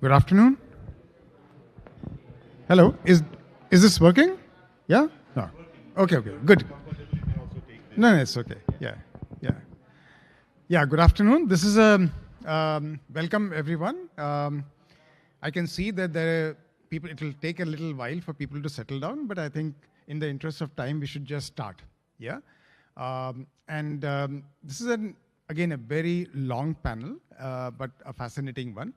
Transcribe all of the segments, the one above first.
Good afternoon. Hello. Is this working? Yeah? No. Okay, good. No, it's okay. Yeah, good afternoon. This is welcome everyone. I can see that there are people, it will take a little while for people to settle down, but I think in the interest of time, we should just start. Yeah. This is again a very long panel, but a fascinating one.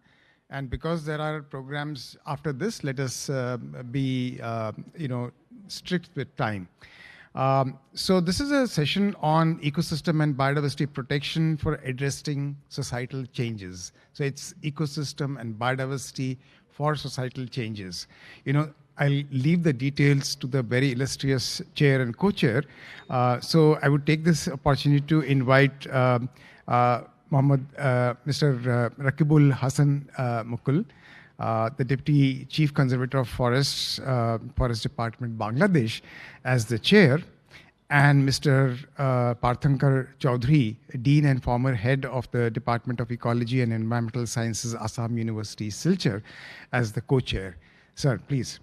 And because there are programs after this, let us be strict with time. So this is a session on ecosystem and biodiversity protection for addressing societal changes. So it's ecosystem and biodiversity for societal changes. I'll leave the details to the very illustrious chair and co-chair. So I would take this opportunity to invite Mr. Rakibul Hassan Mukul, the Deputy Chief Conservator of Forests, Forest Department, Bangladesh, as the chair, and Mr. Parthankar Chaudhary, Dean and former head of the Department of Ecology and Environmental Sciences, Assam University, Silchar, as the co-chair. Sir, please.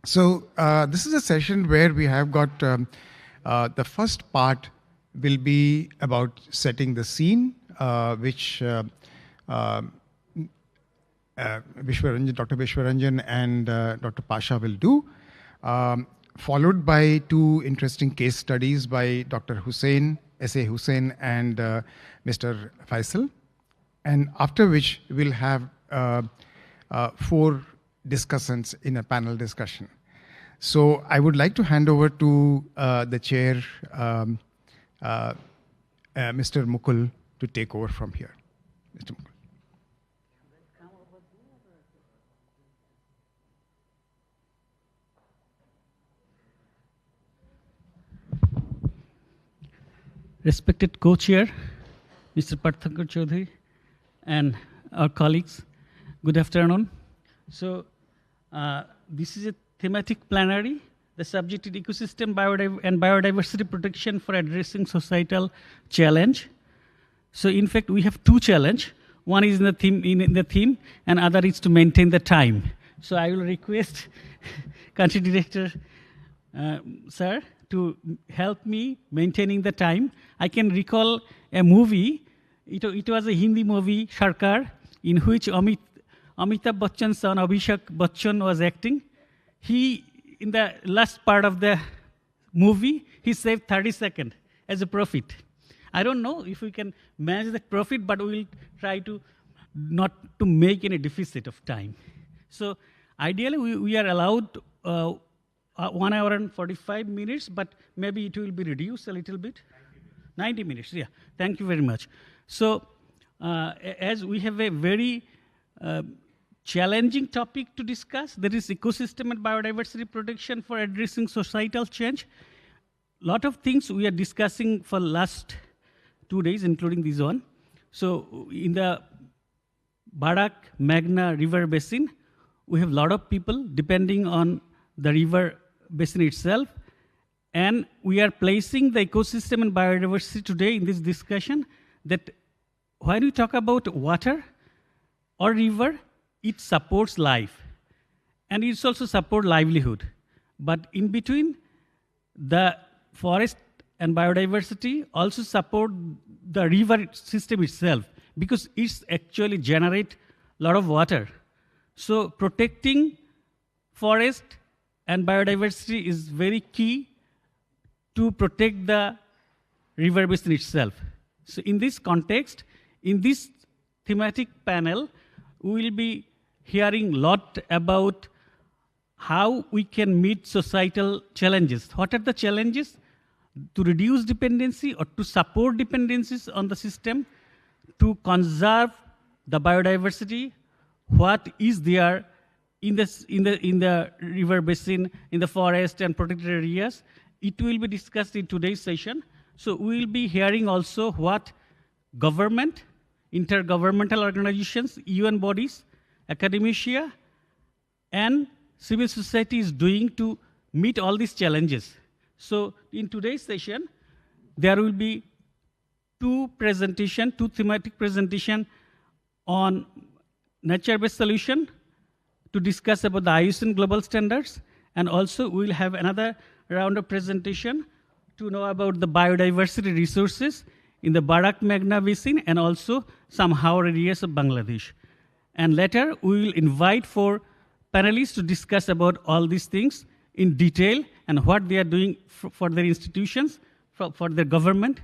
So this is a session where we have got the first part will be about setting the scene, which Dr. Vishwaranjan and Dr. Pasha will do, followed by two interesting case studies by Dr. Hussain, S.A. Hussain, and Mr. Faisal, and after which we'll have 4 discussants in a panel discussion. So I would like to hand over to the chair, Mr. Mukul, to take over from here. Mr. Mukul. Respected co-chair, Mr. Parthankar Chaudhary, and our colleagues, good afternoon. So this is a thematic plenary. The subject is ecosystem and biodiversity protection for addressing societal challenge. So in fact, we have 2 challenges. One is in the theme, and other is to maintain the time. So I will request country director, sir, to help me maintaining the time. I can recall a movie. It was a Hindi movie, Sarkar, in which Amitabh Bachchan's son Abhishek Bachchan was acting. In the last part of the movie, he saved 30 seconds as a profit. I don't know if we can manage the profit, but we'll try to not to make any deficit of time. So ideally, we are allowed 1 hour and 45 minutes, but maybe it will be reduced a little bit. 90 minutes, yeah. Thank you very much. So as we have a very challenging topic to discuss, that is ecosystem and biodiversity protection for addressing societal change. Lot of things we are discussing for last 2 days, including this one. So in the Barak-Meghna River basin, we have a lot of people depending on the river basin itself. And we are placing the ecosystem and biodiversity today in this discussion that when we talk about water or river, it supports life, and it also supports livelihood. But in between, the forest and biodiversity also support the river system itself, because it's actually generate a lot of water. So protecting forest and biodiversity is very key to protect the river basin itself. So in this context, in this thematic panel, we will be hearing a lot about how we can meet societal challenges. What are the challenges? To reduce dependency or to support dependencies on the system, to conserve the biodiversity, what is there in the river basin, in the forest and protected areas. It will be discussed in today's session. So we will be hearing also what government, intergovernmental organizations, UN bodies, academia, and civil society is doing to meet all these challenges. So in today's session, there will be 2 thematic presentation on nature-based solution to discuss about the IUCN global standards, and also we will have another round of presentation to know about the biodiversity resources in the Barak-Meghna basin and also some Howrah areas of Bangladesh. And later, we will invite 4 panelists to discuss about all these things in detail and what they are doing for their institutions, for their government.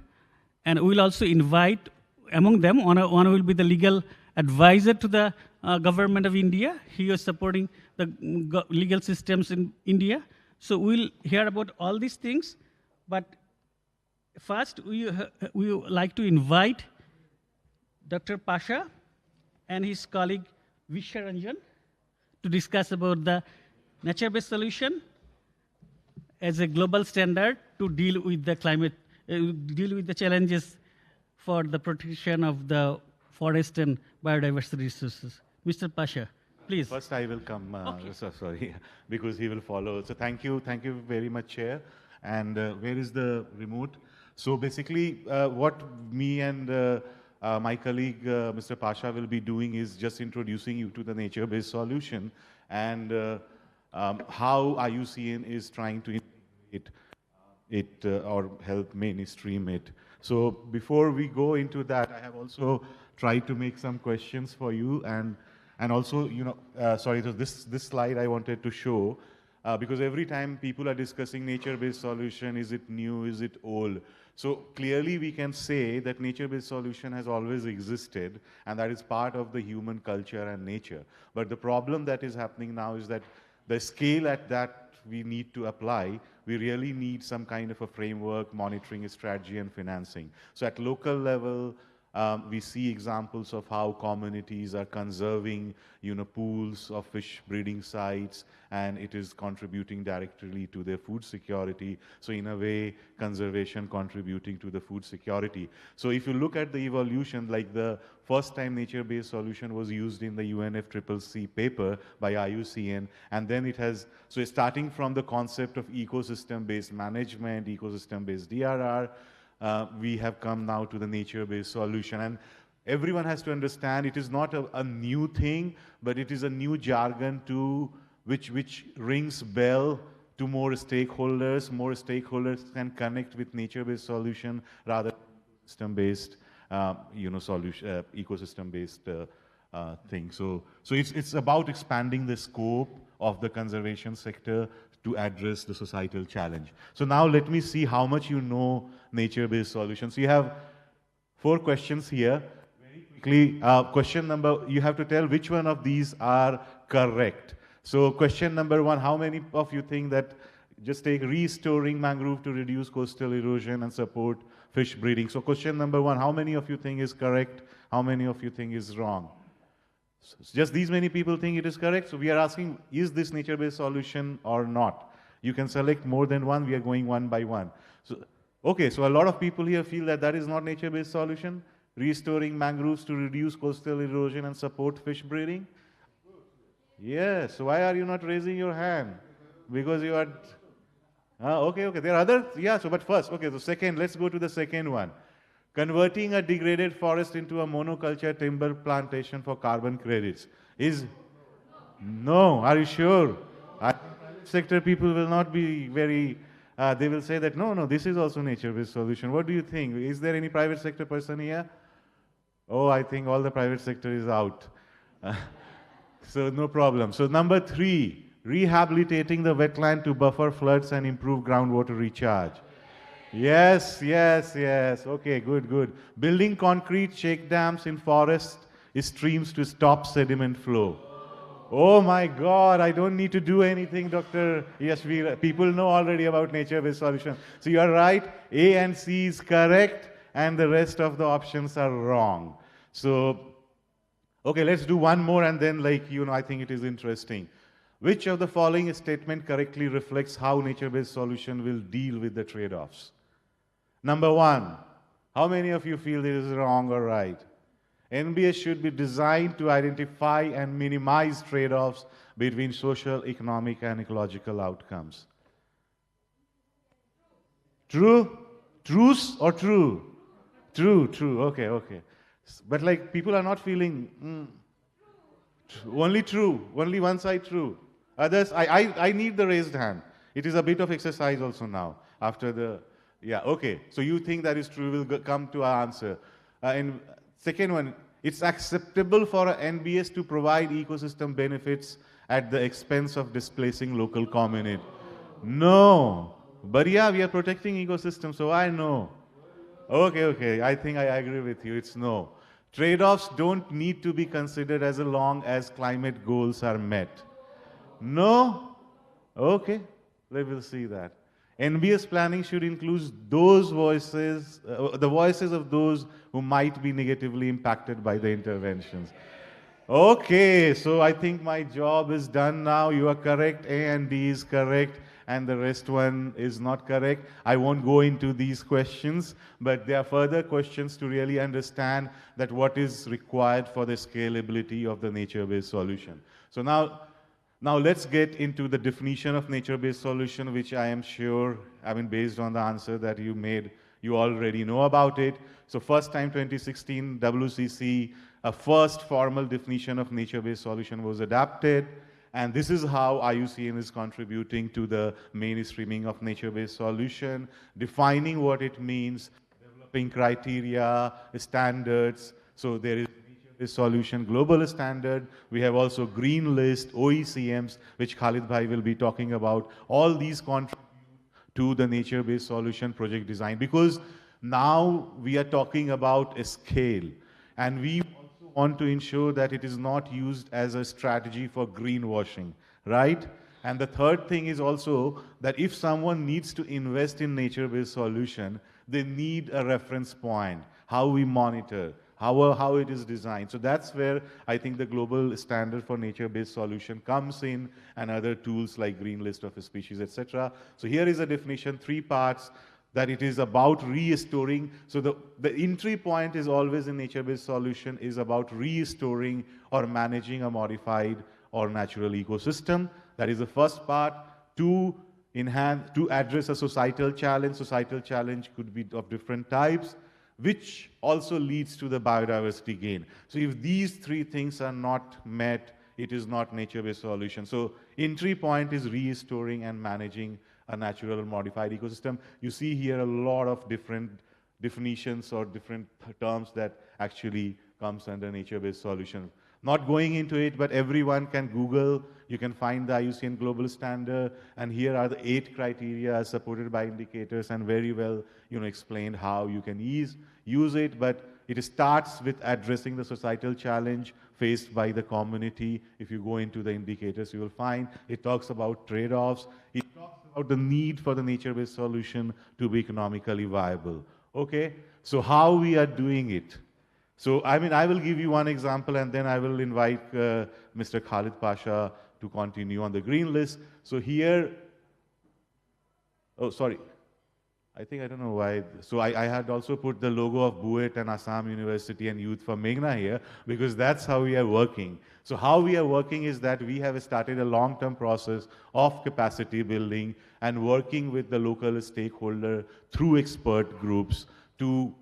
And we will also invite, among them, one will be the legal advisor to the government of India. He is supporting the legal systems in India. So we'll hear about all these things. But first, we would like to invite Dr. Pasha and his colleague Vishwaranjan to discuss about the nature-based solution as a global standard to deal with the climate, deal with the challenges for the protection of the forest and biodiversity resources. Mr. Pasha, please. First, I will come. Okay. Sorry, because he will follow. So thank you very much, Chair. And where is the remote? So basically, what me and my colleague, Mr. Pasha, will be doing is just introducing you to the nature-based solution and how IUCN is trying to integrate it or help mainstream it. So before we go into that, I have also tried to make some questions for you, and also, you know, sorry, so this slide I wanted to show, because every time people are discussing nature-based solution, is it new, is it old? So clearly we can say that nature-based solution has always existed, and that is part of the human culture and nature. But the problem that is happening now is that the scale at that we need to apply, we really need some kind of a framework, monitoring strategy, and financing. So at local level, we see examples of how communities are conserving, you know, pools of fish breeding sites, and it is contributing directly to their food security. So in a way, conservation contributing to the food security. So if you look at the evolution, like the first time nature-based solution was used in the UNFCCC paper by IUCN, and then it has, so starting from the concept of ecosystem-based management, ecosystem-based DRR, we have come now to the nature-based solution. And everyone has to understand it is not a new thing, but it is a new jargon to which rings bell to more stakeholders. More stakeholders can connect with nature-based solution rather than system-based, you know, solution, ecosystem-based thing. So it's about expanding the scope of the conservation sector to address the societal challenge. So now let me see how much you know nature-based solutions. You have 4 questions here. Very quickly, question number, you have to tell which one of these are correct. So question number 1, how many of you think that just take restoring mangrove to reduce coastal erosion and support fish breeding? So question number 1, how many of you think is correct? How many of you think is wrong? So just these many people think it is correct. So we are asking, is this nature-based solution or not? You can select more than one. We are going one by one. So, okay, so a lot of people here feel that that is not nature-based solution. Restoring mangroves to reduce coastal erosion and support fish breeding. Yes. So why are you not raising your hand? Because you are. Okay. There are other. Yeah. So, but first, okay. So second, let's go to the second one. Converting a degraded forest into a monoculture timber plantation for carbon credits is no. Are you sure? Sector people will not be very. They will say that no, this is also nature-based solution. What do you think? Is there any private sector person here? Oh, I think all the private sector is out. So no problem. So number 3, rehabilitating the wetland to buffer floods and improve groundwater recharge. Yes. Okay, good. Building concrete shake dams in forest streams to stop sediment flow. Oh my God, I don't need to do anything, Dr. Yes, people know already about nature-based solution. So you are right, A and C is correct, and the rest of the options are wrong. So, okay, let's do one more, and then, I think it is interesting. Which of the following statement correctly reflects how nature-based solution will deal with the trade-offs? Number 1, how many of you feel this is wrong or right? NBS should be designed to identify and minimize trade-offs between social, economic, and ecological outcomes. True? Truce or true? True. Okay. But people are not feeling. Only true. Only one side true. Others, I need the raised hand. It is a bit of exercise also now after the, yeah, okay. So you think that is true, we'll come to our answer. And second one, it's acceptable for an NBS to provide ecosystem benefits at the expense of displacing local community. No. But yeah, we are protecting ecosystems, so I know. Okay, I think I agree with you, it's no. Trade-offs don't need to be considered as long as climate goals are met. No? Okay, we will see that. NBS planning should include those voices, the voices of those who might be negatively impacted by the interventions. Okay, so I think my job is done now. You are correct, A and D is correct, and the rest one is not correct. I won't go into these questions, but there are further questions to really understand that what is required for the scalability of the nature-based solution. So now let's get into the definition of nature-based solution, which I am sure, I mean, based on the answer that you made, you already know about it. So first time 2016 WCC, a first formal definition of nature-based solution was adapted. And this is how IUCN is contributing to the mainstreaming of nature-based solution, defining what it means, developing criteria, standards. So there is nature-based solution global standard. We have also green list, OECMs, which Khalid Bhai will be talking about. All these contribute to the nature-based solution project design, because now we are talking about a scale, and we also want to ensure that it is not used as a strategy for greenwashing, right? And the third thing is also that if someone needs to invest in nature-based solution, they need a reference point, how we monitor, how it is designed. So that's where I think the global standard for nature-based solution comes in, and other tools like green list of species, etc. So here is a definition, 3 parts, that it is about restoring. So the entry point is always in nature-based solution is about restoring or managing a modified or natural ecosystem. That is the first part. To address a societal challenge. Societal challenge could be of different types, which also leads to the biodiversity gain. So if these 3 things are not met, it is not nature-based solution. So entry point is restoring and managing a natural or modified ecosystem. You see here a lot of different definitions or different terms that actually comes under nature-based solution. Not going into it, but everyone can Google. You can find the IUCN global standard, and here are the 8 criteria supported by indicators and very well, explained how you can use it. But it starts with addressing the societal challenge faced by the community. If you go into the indicators, you will find it talks about trade-offs. It talks about the need for the nature-based solution to be economically viable. Okay, so how we are doing it? So, I will give you one example, and then I will invite Mr. Khalid Pasha to continue on the green list. So here, oh, sorry. I don't know why. So I had also put the logo of Buet and Assam University and Youth for Meghna here, because that's how we are working. So how we are working is that we have started a long-term process of capacity building and working with the local stakeholder through expert groups to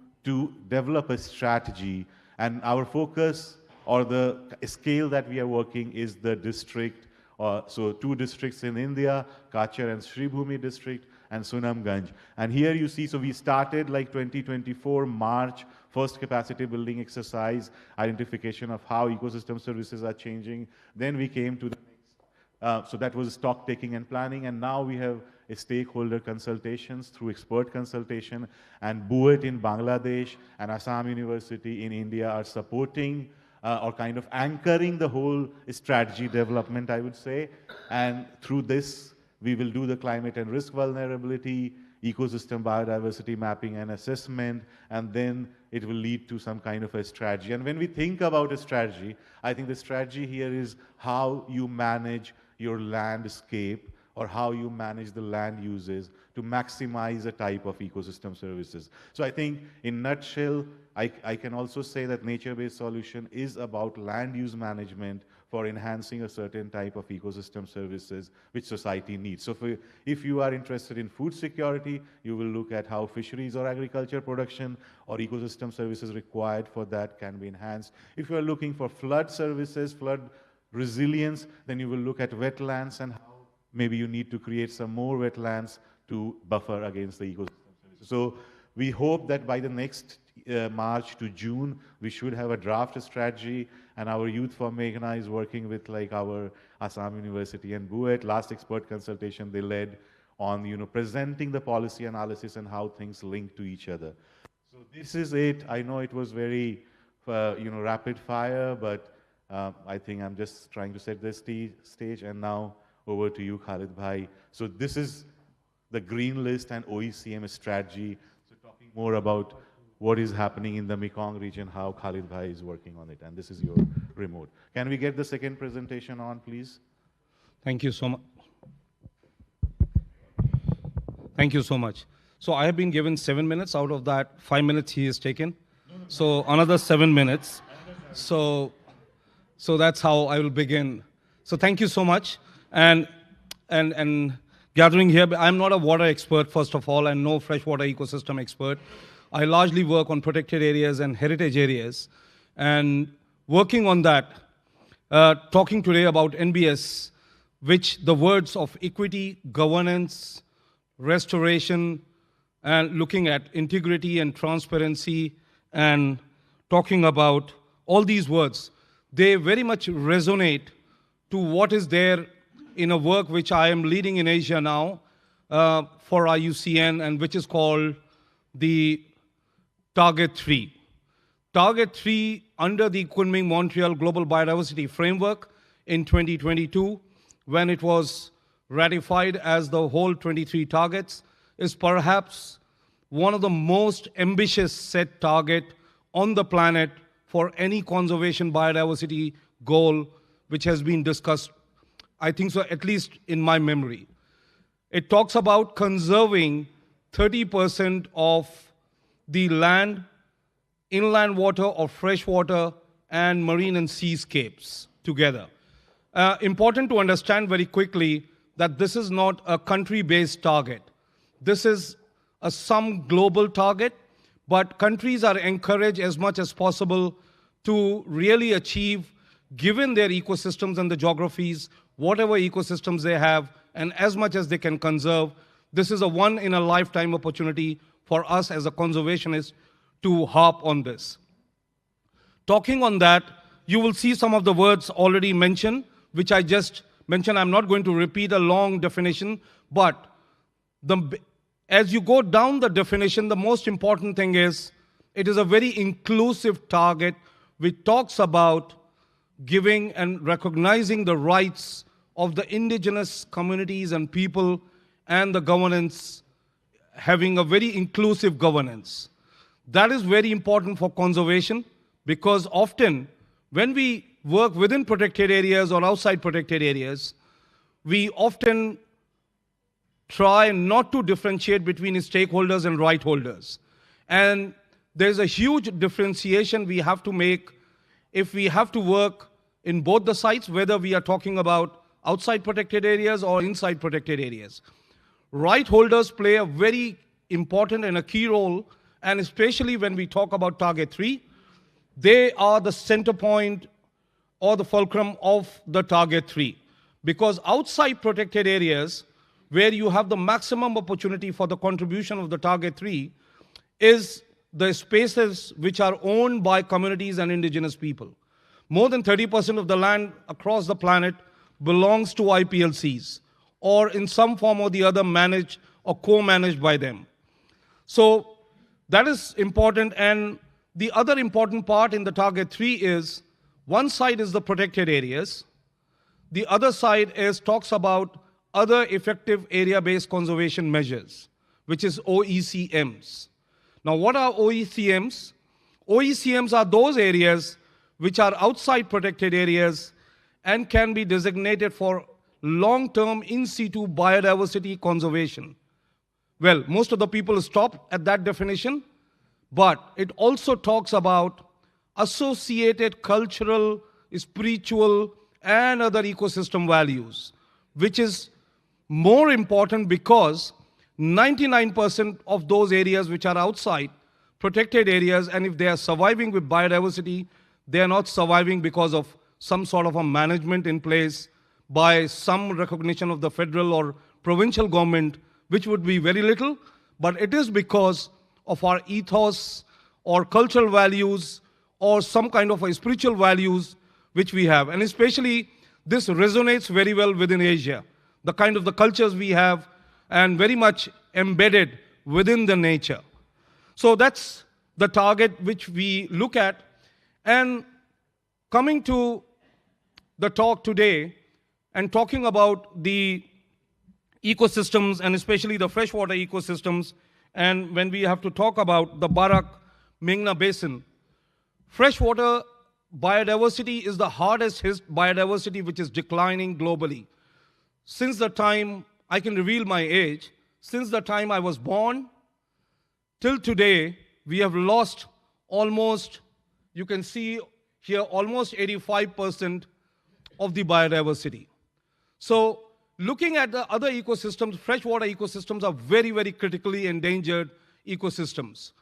develop a strategy. And our focus or the scale that we are working is the district. So 2 districts in India, Kachar and Sribhumi district, and Sunamganj. And here you see, so we started like 2024 March, first capacity building exercise, identification of how ecosystem services are changing. Then we came to the next, so that was stock taking and planning, and now we have a stakeholder consultations through expert consultation, and Buet in Bangladesh and Assam University in India are supporting or kind of anchoring the whole strategy development, I would say. And through this, we will do the climate and risk vulnerability, ecosystem biodiversity mapping and assessment, and then it will lead to some kind of a strategy. And when we think about a strategy, I think the strategy here is how you manage your landscape or how you manage the land uses to maximize a type of ecosystem services. So I think in nutshell, I can also say that nature-based solution is about land use management for enhancing a certain type of ecosystem services which society needs. So if you are interested in food security, you will look at how fisheries or agriculture production or ecosystem services required for that can be enhanced. If you are looking for flood services, flood resilience, then you will look at wetlands and how maybe you need to create some more wetlands to buffer against the ecosystem. So we hope that by the next March to June, we should have a draft strategy, and our youth for Meghna is working with like our Assam University and BUET. Last expert consultation they led on presenting the policy analysis and how things link to each other. So this is it. I know it was very rapid fire, but I think I'm just trying to set the stage. And now over to you, Khalid Bhai. So this is the green list and OECM strategy. So talking more about what is happening in the Mekong region, how Khalid Bhai is working on it. And this is your remote. Can we get the second presentation on, please? Thank you so much. Thank you so much. So I have been given 7 minutes. Out of that, 5 minutes he has taken. So another 7 minutes. So that's how I will begin. So thank you so much. And gathering here, I'm not a water expert, first of all, and no freshwater ecosystem expert. I largely work on protected areas and heritage areas. And working on that, talking today about NBS, which the words of equity, governance, restoration, and looking at integrity and transparency, and talking about all these words, they very much resonate to what is there in a work which I am leading in Asia now for IUCN, and which is called the Target 3. Target 3 under the Kunming-Montreal Global Biodiversity Framework in 2022, when it was ratified as the whole 23 targets, is perhaps one of the most ambitious set target on the planet for any conservation biodiversity goal which has been discussed, I think so, at least in my memory. It talks about conserving 30% of the land, inland water or fresh water, and marine and seascapes together. Important to understand very quickly that this is not a country-based target. This is some global target, but countries are encouraged as much as possible to really achieve, given their ecosystems and the geographies, whatever ecosystems they have, and as much as they can conserve. This is a one-in-a-lifetime opportunity for us as a conservationist to harp on this. Talking on that, you will see some of the words already mentioned, which I just mentioned. I'm not going to repeat a long definition, but as you go down the definition, the most important thing is it is a very inclusive target which talks about giving and recognizing the rights of the indigenous communities and people, and the governance, having a very inclusive governance. That is very important for conservation, because often when we work within protected areas or outside protected areas, we often try not to differentiate between stakeholders and right holders. And there's a huge differentiation we have to make if we have to work in both the sites, whether we are talking about outside protected areas or inside protected areas. Right holders play a very important and a key role, and especially when we talk about Target 3, they are the center point or the fulcrum of the Target 3. Because outside protected areas, where you have the maximum opportunity for the contribution of the Target 3, is the spaces which are owned by communities and indigenous people. More than 30% of the land across the planet belongs to IPLCs, or in some form or the other managed or co-managed by them. So that is important. And the other important part in the Target 3 is, one side is the protected areas, the other side talks about other effective area-based conservation measures, which is OECMs. Now, what are OECMs? OECMs are those areas which are outside protected areas and can be designated for long-term in situ biodiversity conservation. Well, most of the people stop at that definition, but it also talks about associated cultural, spiritual, and other ecosystem values, which is more important because 99% of those areas which are outside protected areas, and if they are surviving with biodiversity, they are not surviving because of some sort of a management in place by some recognition of the federal or provincial government, which would be very little, but it is because of our ethos or cultural values or some kind of a spiritual values which we have. And especially this resonates very well within Asia, the kind of the cultures we have and very much embedded within the nature. So that's the target which we look at. And coming to the talk today and talking about the ecosystems and especially the freshwater ecosystems, and when we have to talk about the Barak-Meghna Basin, freshwater biodiversity is the hardest hit biodiversity which is declining globally. Since the time, I can reveal my age, since the time I was born till today, we have lost almost, you can see here, almost 85% of the biodiversity. So looking at the other ecosystems, freshwater ecosystems are very, very critically endangered ecosystems.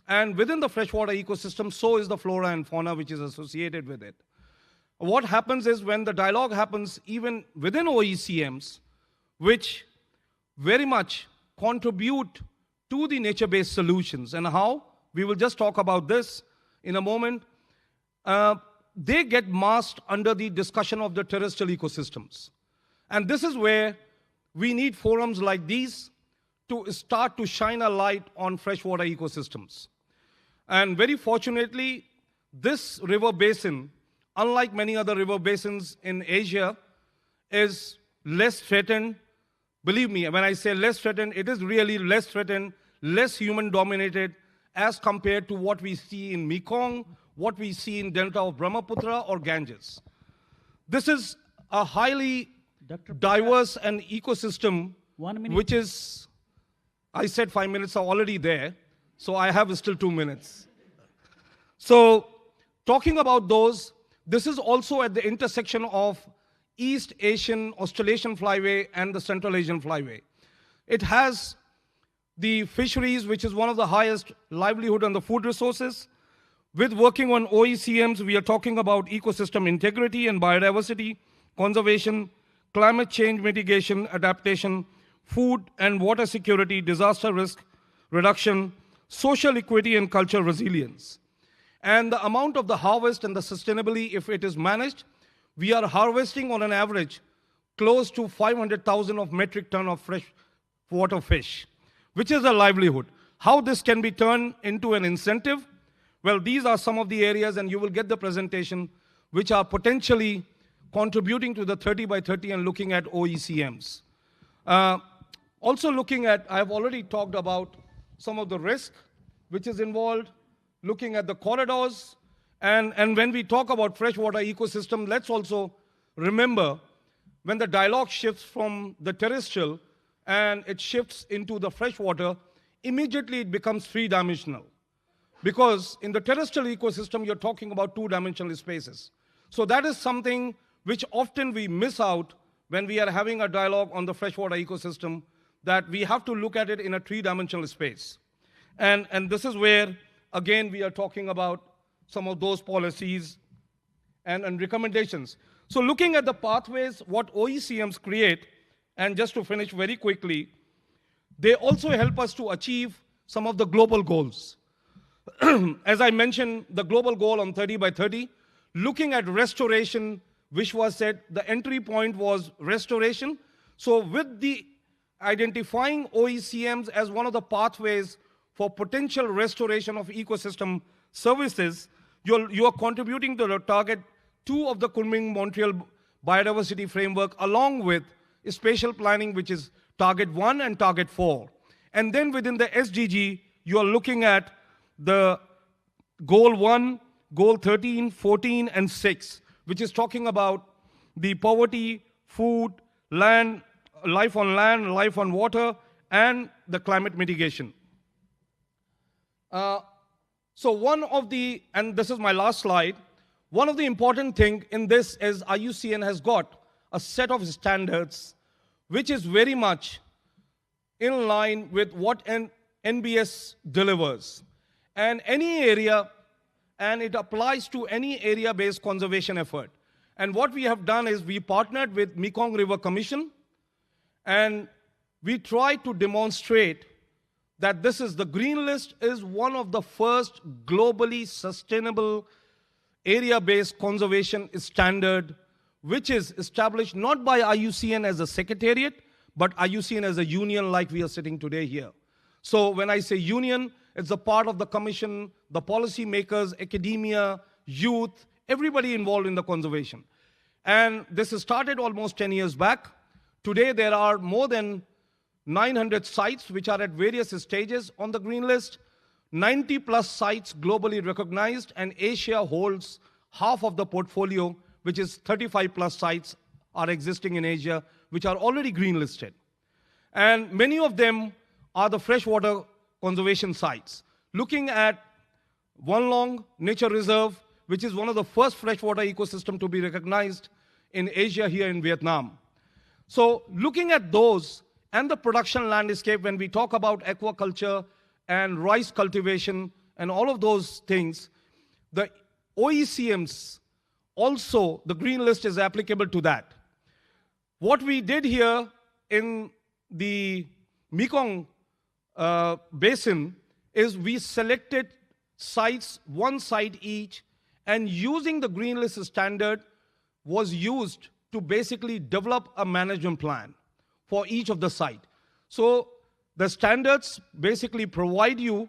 And within the freshwater ecosystem, so is the flora and fauna which is associated with it. What happens is when the dialogue happens even within OECMs, which very much contribute to the nature-based solutions, and how, we will just talk about this in a moment, they get masked under the discussion of the terrestrial ecosystems. And this is where we need forums like these to start to shine a light on freshwater ecosystems. And very fortunately, this river basin, unlike many other river basins in Asia, is less threatened. Believe me, when I say less threatened, it is really less threatened, less human-dominated as compared to what we see in Mekong, what we see in Delta of Brahmaputra or Ganges. This is a highly diverse and ecosystem, which is, I said 5 minutes are already there, so I have still 2 minutes. So talking about those, this is also at the intersection of East Asian Australasian Flyway and the Central Asian Flyway. It has the fisheries, which is one of the highest livelihood and the food resources. With working on OECMs, we are talking about ecosystem integrity and biodiversity, conservation, climate change mitigation, adaptation, food and water security, disaster risk reduction, social equity and cultural resilience. And the amount of the harvest and the sustainability, if it is managed, we are harvesting on an average close to 500,000 of metric ton of fresh water fish, which is a livelihood. How this can be turned into an incentive? Well, these are some of the areas, and you will get the presentation, which are potentially contributing to the 30 by 30 and looking at OECMs. Also looking at, I've already talked about some of the risk which is involved, looking at the corridors, and when we talk about freshwater ecosystem, let's also remember when the dialogue shifts from the terrestrial and it shifts into the freshwater, immediately it becomes three-dimensional. Because in the terrestrial ecosystem, you're talking about two-dimensional spaces. So that is something which often we miss out when we are having a dialogue on the freshwater ecosystem, that we have to look at it in a three-dimensional space. And this is where, again, we are talking about some of those policies and recommendations. So looking at the pathways, what OECMs create, and just to finish very quickly, they also help us to achieve some of the global goals. As I mentioned, the global goal on 30 by 30, looking at restoration, which was said, the entry point was restoration. So with the identifying OECMs as one of the pathways for potential restoration of ecosystem services, you are contributing to the target 2 of the Kunming-Montreal Biodiversity Framework, along with spatial planning, which is target 1 and target 4. And then within the SDG, you are looking at the goal 1, goal 13, 14, and 6, which is talking about the poverty, food, land, life on land, life on water, and the climate mitigation. So one of the, and this is my last slide, one of the important thing in this is IUCN has got a set of standards which is very much in line with what NBS delivers. And any area, and it applies to any area-based conservation effort. And what we have done is we partnered with Mekong River Commission, and we tried to demonstrate that the green list is one of the first globally sustainable area-based conservation standard, which is established not by IUCN as a secretariat, but IUCN as a union like we are sitting today here. So when I say union, it's a part of the commission, the policy makers, academia, youth, everybody involved in the conservation. And this started almost 10 years back. Today there are more than 900 sites which are at various stages on the green list, 90 plus sites globally recognized, and Asia holds half of the portfolio, which is 35 plus sites are existing in Asia, which are already green listed. And many of them are the freshwater conservation sites. Looking at Wanlong Nature Reserve, which is one of the first freshwater ecosystem to be recognized in Asia here in Vietnam. So looking at those and the production landscape, when we talk about aquaculture and rice cultivation and all of those things, the OECMs also, the green list is applicable to that. What we did here in the Mekong basin is we selected sites, one site each, and using the green list standard was used to basically develop a management plan for each of the site. So the standards basically provide you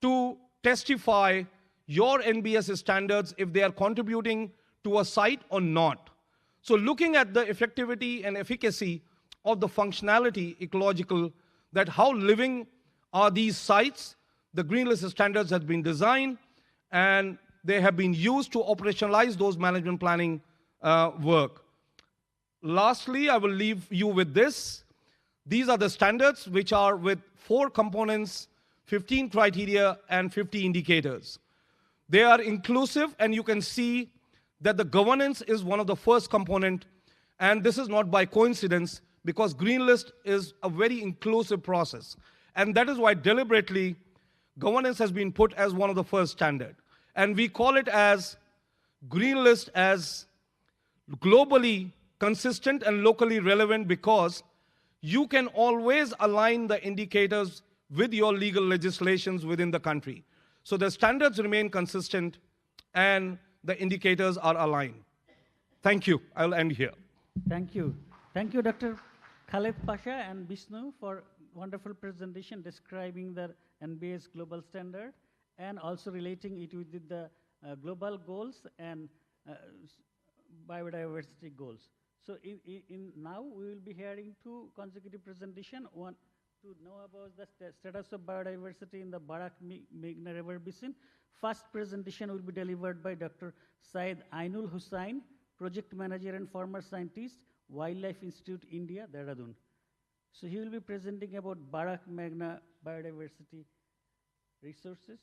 to testify your NBS standards if they are contributing to a site or not. So looking at the effectivity and efficacy of the functionality ecological, that how living are these sites, the green list standards have been designed and they have been used to operationalize those management planning work. Lastly, I will leave you with this. These are the standards which are with 4 components, 15 criteria, and 50 indicators. They are inclusive, and you can see that the governance is one of the first component, and this is not by coincidence, because green list is a very inclusive process. And that is why deliberately governance has been put as one of the first standard. And we call it as green list as globally consistent and locally relevant, because you can always align the indicators with your legal legislations within the country. So the standards remain consistent and the indicators are aligned. Thank you. I'll end here. Thank you. Thank you, Dr. Khaled Pasha and Vishnu, for wonderful presentation describing the NBS global standard and also relating it with the global goals and biodiversity goals. So now we will be hearing 2 consecutive presentations. One to know about the status of biodiversity in the Barak-Meghna River basin. First presentation will be delivered by Dr. Syed Ainul Hussain, Project Manager and former scientist, Wildlife Institute, India, Dehradun. So he will be presenting about Barak-Meghna biodiversity resources,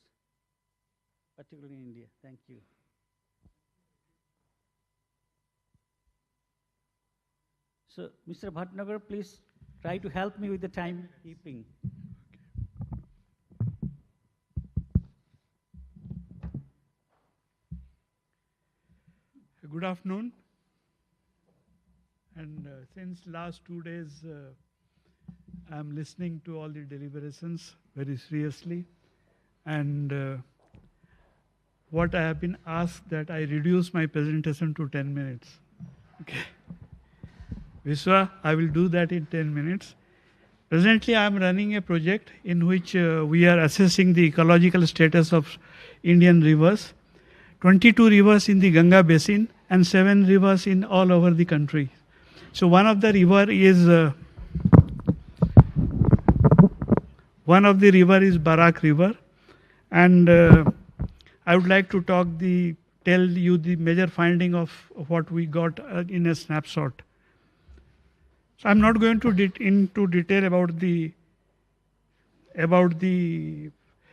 particularly in India. Thank you. So, Mr. Bhatnagar, please try to help me with the timekeeping. Good afternoon. And since last 2 days, I'm listening to all the deliberations very seriously. And what I have been asked that I reduce my presentation to 10 minutes. Okay. Vishwa, I will do that in 10 minutes. Presently, I am running a project in which we are assessing the ecological status of Indian rivers, 22 rivers in the Ganga basin and 7 rivers in all over the country. So one of the river is Barak River, and I would like to tell you the major finding of what we got in a snapshot. So I'm not going to into detail about the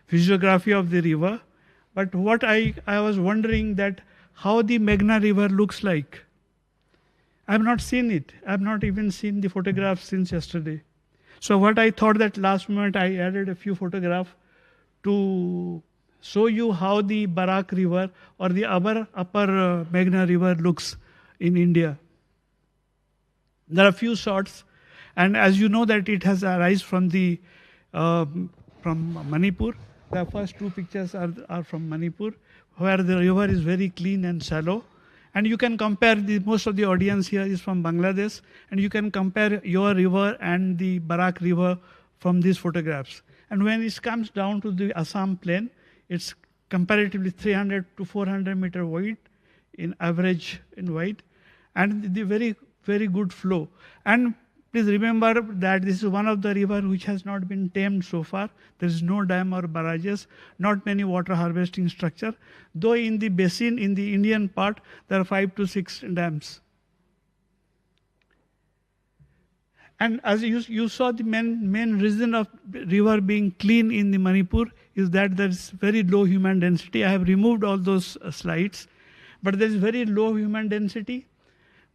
physiography of the river, but what I was wondering that how the Meghna River looks like. I have not seen it. I have not even seen the photographs since yesterday. So what I thought that last moment I added a few photographs to show you how the Barak River or the upper Meghna River looks in India. There are few shots, and as you know that it has arisen from Manipur. The first two pictures are from Manipur, where the river is very clean and shallow. And you can compare, most of the audience here is from Bangladesh, and you can compare your river and the Barak River from these photographs. And when it comes down to the Assam plain, it's comparatively 300 to 400 meter wide in average in wide, and the very, very good flow. And please remember that this is one of the river which has not been tamed so far. There is no dam or barrages, not many water harvesting structure. Though in the basin, in the Indian part, there are 5 to 6 dams. And as you saw, the main reason of river being clean in the Manipur is that there is very low human density. I have removed all those slides, but there is very low human density,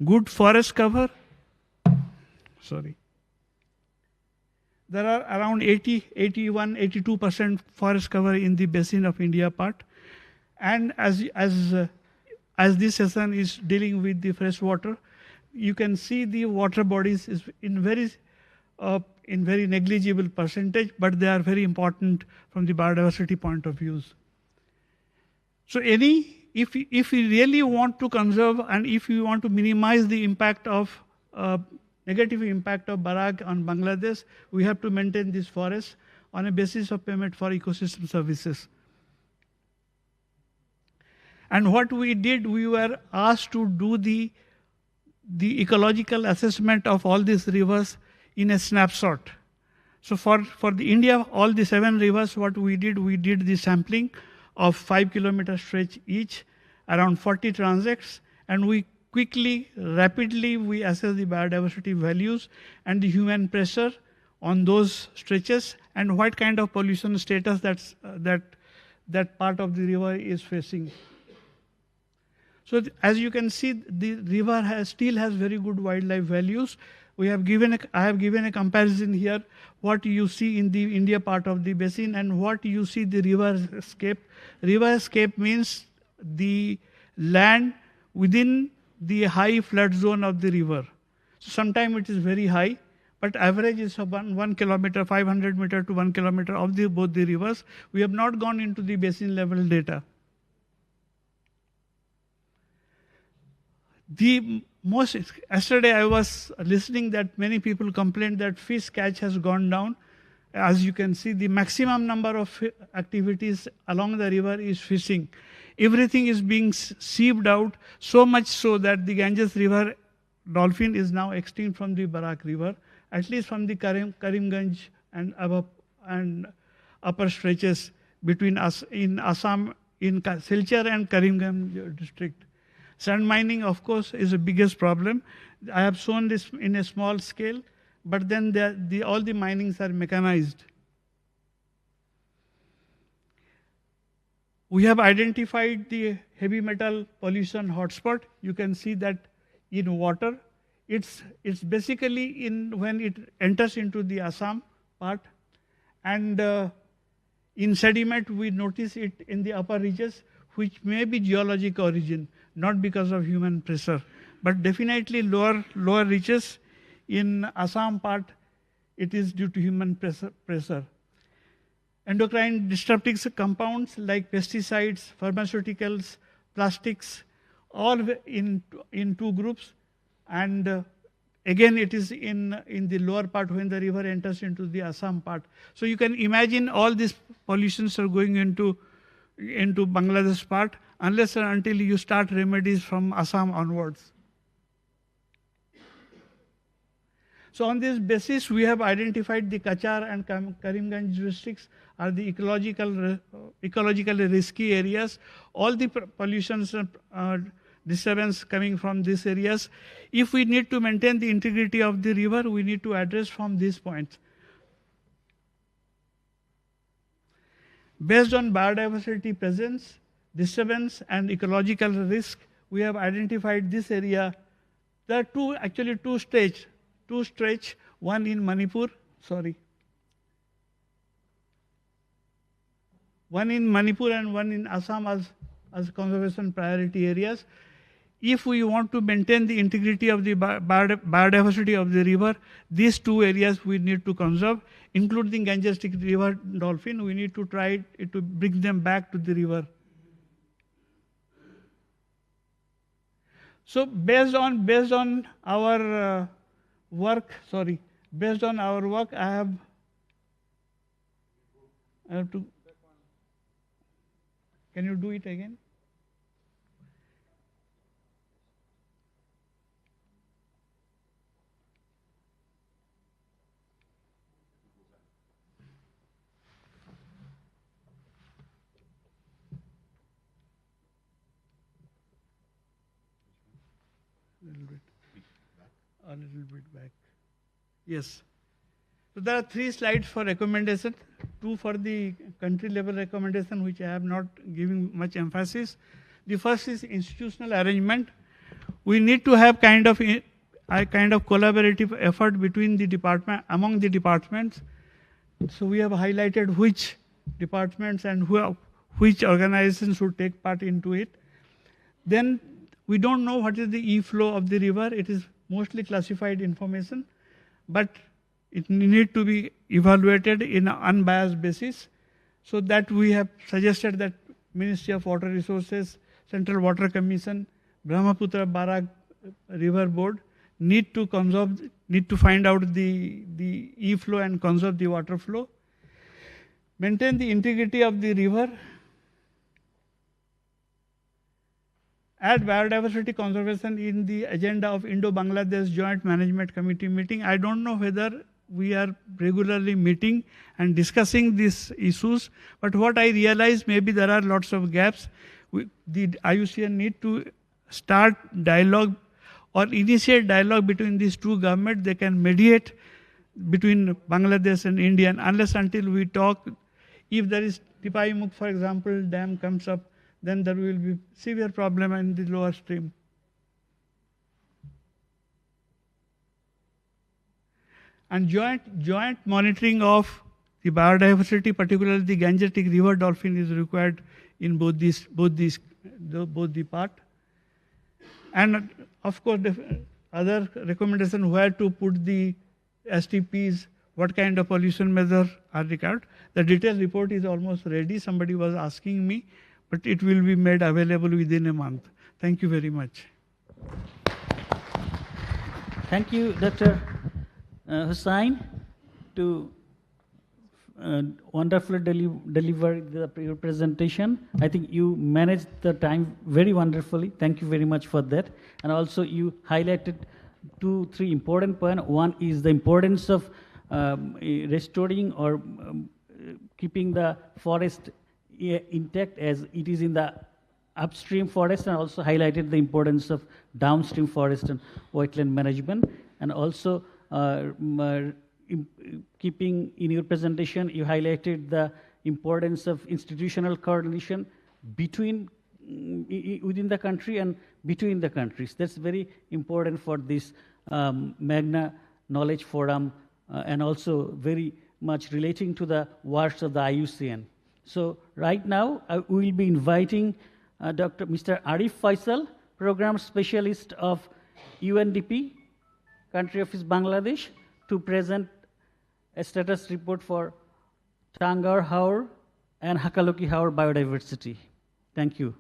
good forest cover. Sorry. There are around 80, 81, 82% forest cover in the basin of India part. And as this session is dealing with the fresh water, you can see the water bodies is in very negligible percentage, but they are very important from the biodiversity point of view. So if we really want to conserve and if we want to minimize the impact of negative impact of Barak on Bangladesh, we have to maintain this forest on a basis of payment for ecosystem services. And what we did, we were asked to do the ecological assessment of all these rivers in a snapshot. So for the India, all the 7 rivers, what we did the sampling of 5 kilometer stretch each, around 40 transects, and we rapidly we assess the biodiversity values and the human pressure on those stretches and what kind of pollution status that part of the river is facing. So as you can see, the river still has very good wildlife values. I have given a comparison here, what you see in the India part of the basin and what you see the river scape. River scape means the land within the high flood zone of the river. So sometimes it is very high, but average is 1 kilometer, 500 meter to 1 kilometer of both the rivers. We have not gone into the basin level data. Yesterday I was listening that many people complained that fish catch has gone down. As you can see, the maximum number of activities along the river is fishing. Everything is being sieved out, so much so that the Ganges River dolphin is now extinct from the Barak River, at least from the Karimganj and upper stretches between us in Assam, in Silchar and Karimganj district. Sand mining, of course, is the biggest problem. I have shown this in a small scale, but then all the minings are mechanized. We have identified the heavy metal pollution hotspot. You can see that in water. It's basically when it enters into the Assam part. And in sediment, we notice it in the upper reaches, which may be geologic origin, not because of human pressure. But definitely lower reaches in Assam part, it is due to human pressure. Endocrine disrupting compounds like pesticides, pharmaceuticals, plastics, all in 2 groups. And again, it is in the lower part when the river enters into the Assam part. So you can imagine all these pollutions are going into Bangladesh part unless and until you start remedies from Assam onwards. So on this basis, we have identified the Kachar and Karimganj districts are the ecologically risky areas. All the pollutions disturbance coming from these areas. If we need to maintain the integrity of the river, we need to address from these points. Based on biodiversity presence, disturbance, and ecological risk, we have identified this area. There are actually two stretch, one in Manipur, one in Manipur and one in Assam as conservation priority areas. if we want to maintain the integrity of the biodiversity of the river, these two areas we need to conserve, including Ganges River dolphin. We need to try to bring them back to the river. So based on our work, I have to. Can you do it again? A little bit back. Yes. So there are 3 slides for recommendation, 2 for the country level recommendation, which I have not given much emphasis. The first is institutional arrangement. We need to have kind of a collaborative effort between the department, among the departments. So we have highlighted which departments and which organizations should take part into it. Then we don't know what is the e-flow of the river. It is mostly classified information, but it need to be evaluated in an unbiased basis. So that we have suggested that Ministry of Water Resources, Central Water Commission, Brahmaputra Barak River Board need to find out the e-flow and conserve the water flow. Maintain the integrity of the river. Add biodiversity conservation in the agenda of Indo-Bangladesh Joint Management Committee meeting. I don't know whether we are regularly meeting and discussing these issues, but what I realize, maybe there are lots of gaps. The IUCN need to start dialogue or initiate dialogue between these two governments. They can mediate between Bangladesh and India, and unless until we talk, if there is Tipaimukh, for example, dam comes up, then there will be severe problem in the lower stream. And joint monitoring of the biodiversity, particularly the Ganges River dolphin, is required in both the part. And of course, the other recommendation where to put the STPs, what kind of pollution measures are required. The detailed report is almost ready. Somebody was asking me, but it will be made available within a month. Thank you very much. Thank you, Dr. Hussain, to wonderfully deliver your presentation. I think you managed the time very wonderfully. Thank you very much for that. And also you highlighted 2-3 important points. One is the importance of restoring or keeping the forest intact as it is in the upstream forest, and also highlighted the importance of downstream forest and wetland management. And also keeping in your presentation, you highlighted the importance of institutional coordination between within the country and between the countries. That's very important for this Meghna Knowledge Forum, and also very much relating to the works of the IUCN. So right now, we will be inviting Mr. Arif Faisal, Program Specialist of UNDP, Country Office Bangladesh, to present a status report for Tangar Haur and Hakaloki Haur biodiversity. Thank you.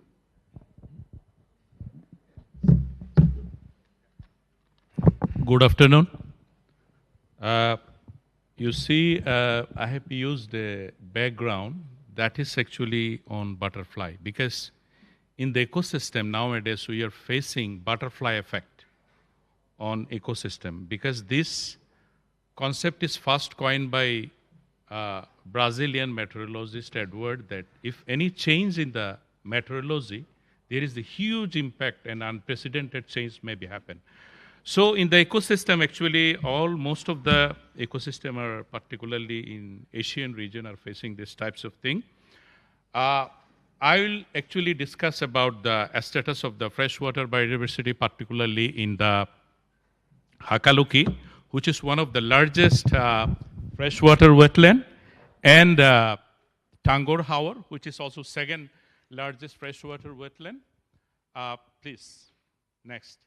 Good afternoon. You see, I have used a background that is actually on butterfly, because in the ecosystem nowadays we are facing butterfly effect on ecosystem, because this concept is first coined by Brazilian meteorologist Edward, that if any change in the meteorology, there is a huge impact and unprecedented change may be happen. So in the ecosystem, actually, most of the ecosystem are, particularly in Asian region, are facing these types of thing. I will actually discuss about the status of the freshwater biodiversity, particularly in the Hakaloki, which is one of the largest freshwater wetland, and Tangar Haur, which is also second largest freshwater wetland. Please. Next.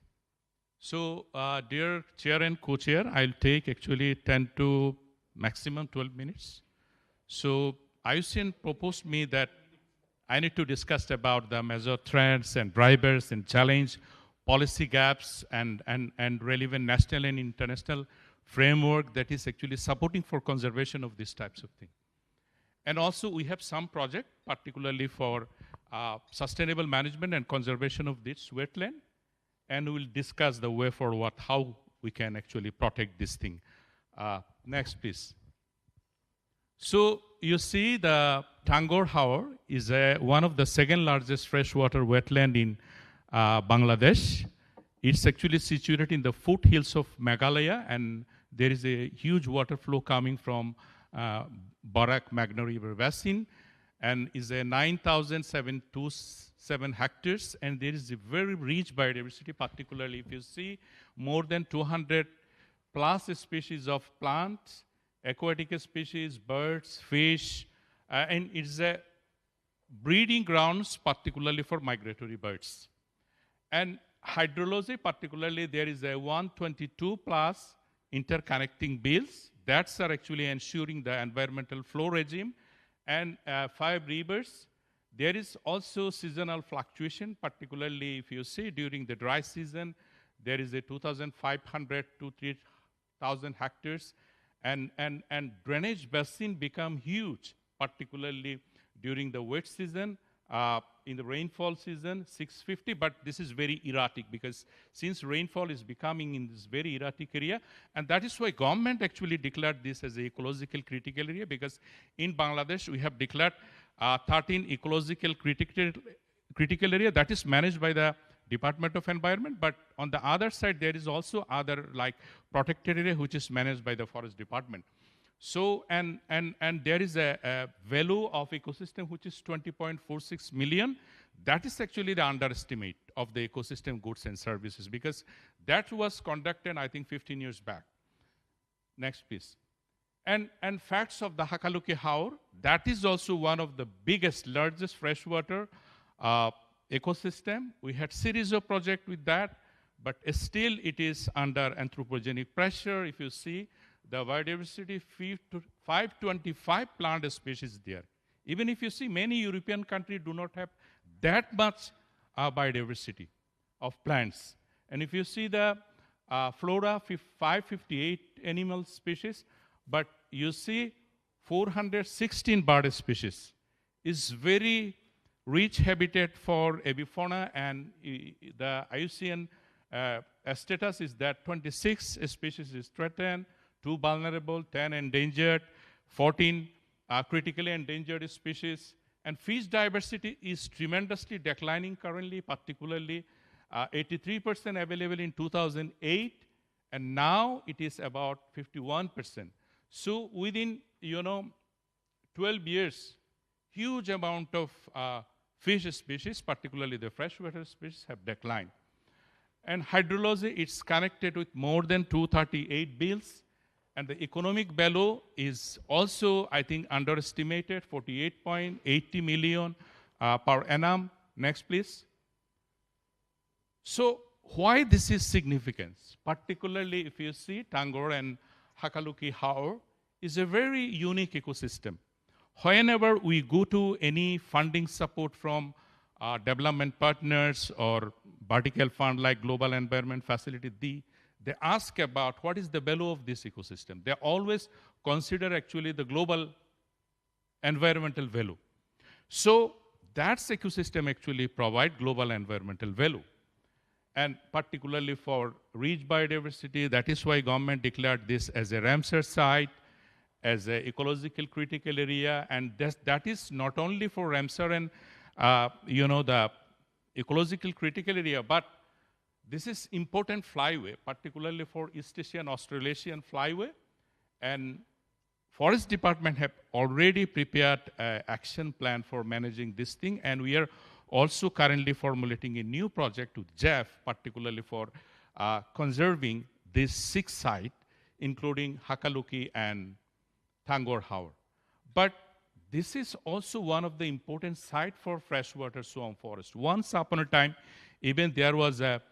So, dear chair and co-chair, I'll take actually 10 to maximum 12 minutes. So, IUCN proposed me that I need to discuss about the major trends and drivers and challenge, policy gaps and relevant national and international framework that is actually supporting for conservation of these types of things. And also we have some project, particularly for sustainable management and conservation of this wetland. And we'll discuss the way forward, how we can actually protect this thing. Next, please. So you see the Tangor Haor is one of the second largest freshwater wetland in Bangladesh. It's actually situated in the foothills of Meghalaya, and there is a huge water flow coming from Barak-Meghna River basin, and is a 9,727 hectares, and there is a very rich biodiversity, particularly if you see more than 200 plus species of plants, aquatic species, birds, fish, and it's a breeding grounds, particularly for migratory birds. And hydrology, particularly there is a 122 plus interconnecting bills that are actually ensuring the environmental flow regime, and 5 rivers. There is also seasonal fluctuation, particularly if you see during the dry season, there is a 2,500 to 3,000 hectares, and drainage basin become huge, particularly during the wet season. In the rainfall season, 650, but this is very erratic because since rainfall is becoming in this very erratic area, and that is why government actually declared this as an ecological critical area, because in Bangladesh we have declared 13 ecological critical area that is managed by the Department of Environment, but on the other side there is also other like protected area which is managed by the Forest Department. So, and there is a value of ecosystem which is 20.46 million. That is actually the underestimate of the ecosystem goods and services, because that was conducted, I think, 15 years back. Next, please. And facts of the Hakaluki Haor, that is also one of the biggest, largest freshwater ecosystem. We had series of projects with that, but still it is under anthropogenic pressure. If you see, the biodiversity 525 plant species there. Even if you see, many European countries do not have that much biodiversity of plants. And if you see the flora, 558 animal species, but you see 416 bird species. Is very rich habitat for avifauna, and the IUCN status is that 26 species is threatened, 2 vulnerable, 10 endangered, 14 critically endangered species. And fish diversity is tremendously declining currently, particularly 83% available in 2008, and now it is about 51%. So within 12 years, huge amount of fish species, particularly the freshwater species, have declined. And hydrology, it's connected with more than 238 bills. And the economic value is also, I think, underestimated, 48.80 million per annum. Next, please. So why this is significant? Particularly if you see Tangor and Hakaluki Haor is a very unique ecosystem. Whenever we go to any funding support from development partners or vertical fund like Global Environment Facility, they ask about what is the value of this ecosystem. They always consider actually the global environmental value. So that ecosystem actually provide global environmental value. And particularly for rich biodiversity, that is why government declared this as a Ramsar site, as an ecological critical area, and that is not only for Ramsar and the ecological critical area, but this is important flyway, particularly for East Asian, Australasian flyway. And Forest Department have already prepared an action plan for managing this thing. And we are also currently formulating a new project with Jeff, particularly for conserving these 6 sites, including Hakaluki and Tangor Haor. But this is also one of the important sites for freshwater swamp forest. Once upon a time, even there was a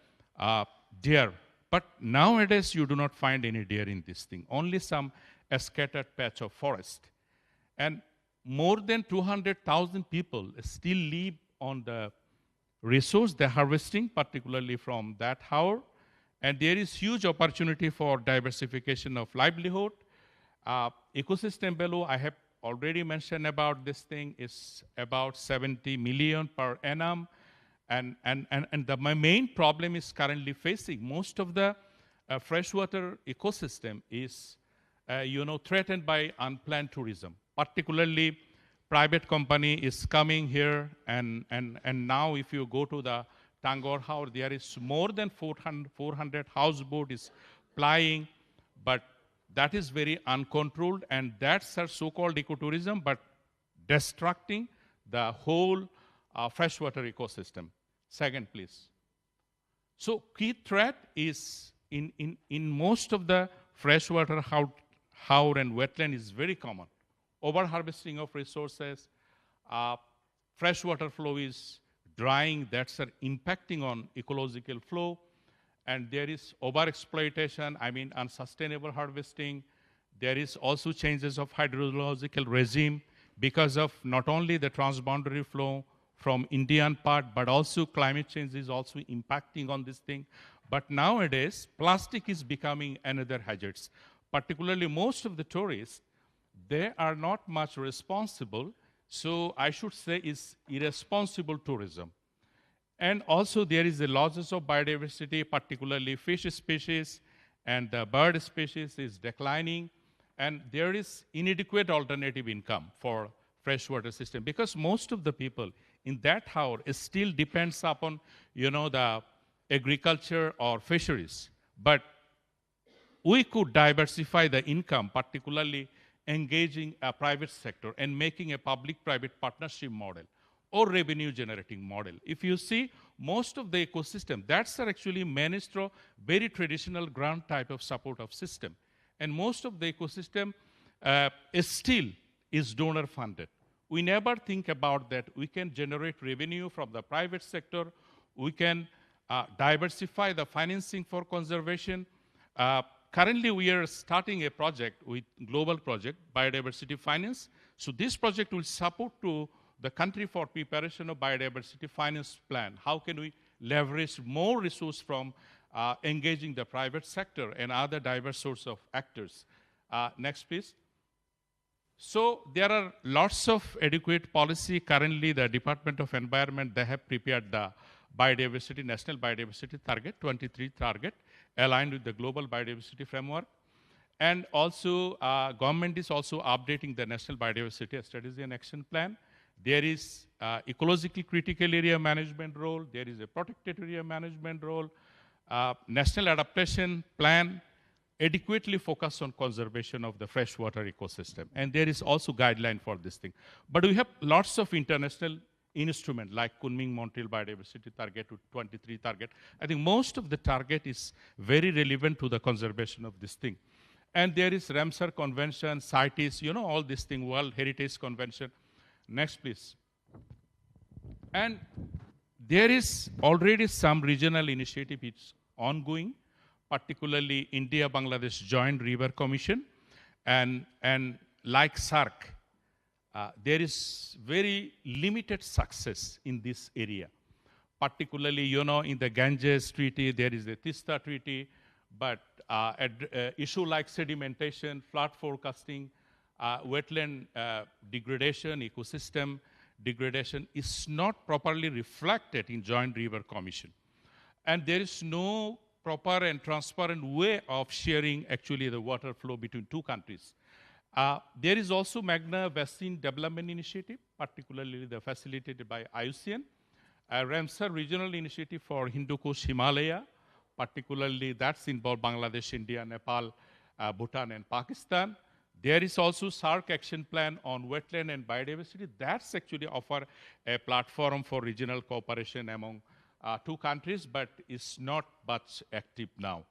deer. But nowadays, you do not find any deer in this thing, only some scattered patch of forest. And more than 200,000 people still live on the resource they're harvesting, particularly from that hour. And there is huge opportunity for diversification of livelihood. Ecosystem value, I have already mentioned about this thing, is about 70 million per annum. And my main problem is currently facing most of the freshwater ecosystem is threatened by unplanned tourism. Particularly, private company is coming here, and now if you go to the Tangor House, there is more than 400 houseboat is plying, but that is very uncontrolled, and that's a so-called ecotourism, but destructing the whole freshwater ecosystem. Second, please. So key threat is in most of the freshwater haur and wetland is very common. Overharvesting of resources, freshwater flow is drying, that's impacting on ecological flow, and there is overexploitation, I mean unsustainable harvesting. There is also changes of hydrological regime because of not only the transboundary flow from Indian part, but also climate change is also impacting on this thing. But nowadays, plastic is becoming another hazard. Particularly most of the tourists, they are not much responsible, so I should say it's irresponsible tourism. And also there is a losses of biodiversity, particularly fish species, and the bird species is declining, and there is inadequate alternative income for freshwater system, because most of the people in that hour still depends upon, the agriculture or fisheries. But we could diversify the income, particularly engaging a private sector and making a public-private partnership model or revenue-generating model. If you see, most of the ecosystem, that's actually managed through very traditional grant type of support of system. And most of the ecosystem still is donor-funded. We never think about that. We can generate revenue from the private sector. We can diversify the financing for conservation. Currently, we are starting a project with global project, Biodiversity Finance. So this project will support to the country for preparation of biodiversity finance plan. How can we leverage more resource from engaging the private sector and other diverse source of actors? Next, please. So there are lots of adequate policy. Currently, the Department of Environment, they have prepared the biodiversity, National Biodiversity Target, 23 target, aligned with the Global Biodiversity Framework. And also, government is also updating the National Biodiversity Strategy and Action Plan. There is ecologically critical area management role. There is a protected area management role. National Adaptation Plan adequately focus on conservation of the freshwater ecosystem. And there is also guideline for this thing. But we have lots of international instruments like Kunming-Montreal Biodiversity Target to 23 target. I think most of the target is very relevant to the conservation of this thing. And there is Ramsar Convention, CITES, all this thing, World Heritage Convention. Next, please. And there is already some regional initiative it's ongoing, particularly India-Bangladesh Joint River Commission, and like SARC, there is very limited success in this area. Particularly, in the Ganges Treaty, there is the Tista Treaty, but issue like sedimentation, flood forecasting, wetland degradation, ecosystem degradation is not properly reflected in Joint River Commission. And there is no proper and transparent way of sharing actually the water flow between two countries. There is also Meghna Basin Development Initiative, particularly facilitated by IUCN, Ramsar Regional Initiative for Hindu Kush Himalaya, particularly that's involved Bangladesh, India, Nepal, Bhutan, and Pakistan. There is also SARC Action Plan on Wetland and Biodiversity. That's actually offer a platform for regional cooperation among two countries, but is not much active now.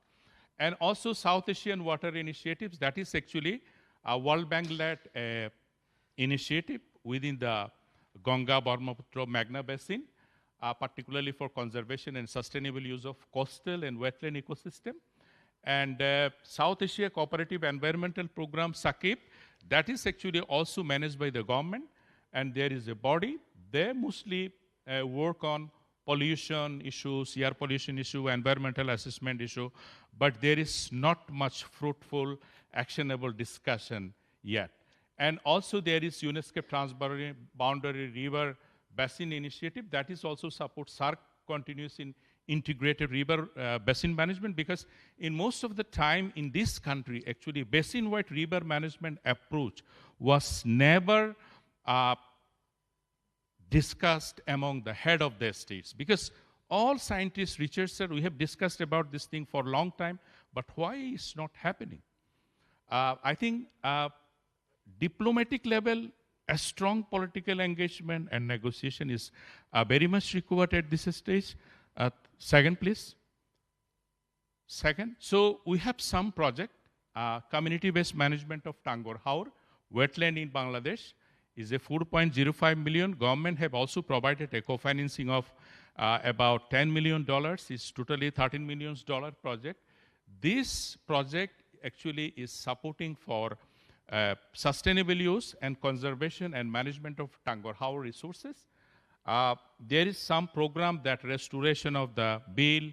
And also South Asian Water Initiatives, that is actually a World Bank-led initiative within the Ganga-Brahmaputra Meghna Basin. particularly for conservation and sustainable use of coastal and wetland ecosystem. And South Asia Cooperative Environmental Program, SAKIP, that is actually also managed by the government. And there is a body, they mostly work on pollution issues, air pollution issue, environmental assessment issue, but there is not much fruitful, actionable discussion yet. And also there is UNESCO Transboundary River Basin Initiative that is also supports SARC continuous in integrated river basin management, because in most of the time in this country, actually basin-wide river management approach was never discussed among the head of the states, because all scientists, researchers, we have discussed about this thing for a long time, but why is not happening? I think diplomatic level, a strong political engagement and negotiation is very much required at this stage. Second, please. Second, so we have some project, community-based management of Tangor Haur, wetland in Bangladesh, is a 4.05 million. Government have also provided a co-financing of about $10 million. It's totally $13 million project. This project actually is supporting for sustainable use and conservation and management of Tangor Haur resources. There is some program that restoration of the bill,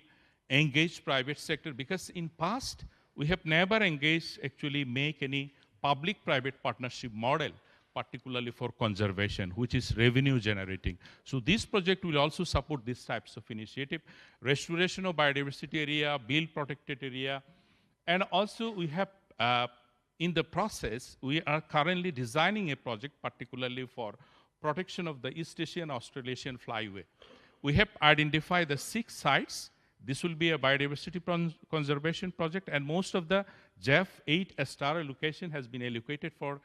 engage private sector, because in past, we have never engaged actually make any public-private partnership model, particularly for conservation, which is revenue generating. So this project will also support these types of initiative, restoration of biodiversity area, bill protected area, and also we have, in the process, we are currently designing a project particularly for protection of the East Asian Australasian flyway. We have identified the 6 sites. This will be a biodiversity conservation project, and most of the JEF 8 star allocation has been allocated for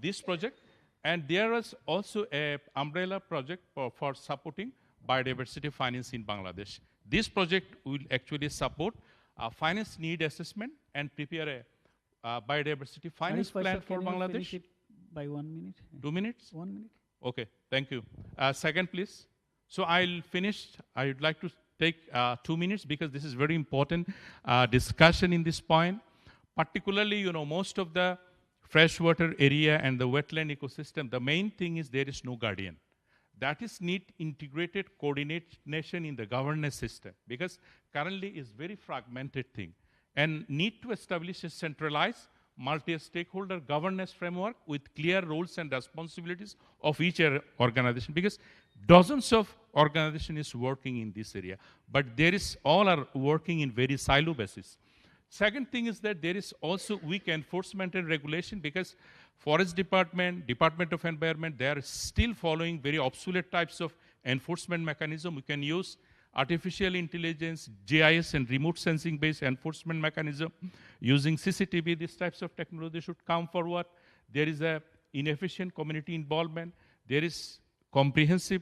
this project. And there is also an umbrella project for supporting biodiversity finance in Bangladesh. This project will actually support finance need assessment and prepare a biodiversity finance plan for Bangladesh. Finish it by 1 minute? 2 minutes? 1 minute. Okay, thank you. Second, please. So I'll finish. I would like to take 2 minutes because this is very important discussion in this point. Particularly, you know, most of the freshwater area and the wetland ecosystem, the main thing is there is no guardian. That is need integrated coordination in the governance system, because currently is very fragmented thing, and need to establish a centralized multi-stakeholder governance framework with clear roles and responsibilities of each organization, because dozens of organizations is working in this area, but there is all are working in very silo basis. Second thing is that there is also weak enforcement and regulation, because Forest Department, Department of Environment, they are still following very obsolete types of enforcement mechanism. We can use artificial intelligence, GIS and remote sensing based enforcement mechanism using CCTV. These types of technology should come forward. There is a inefficient community involvement. There is comprehensive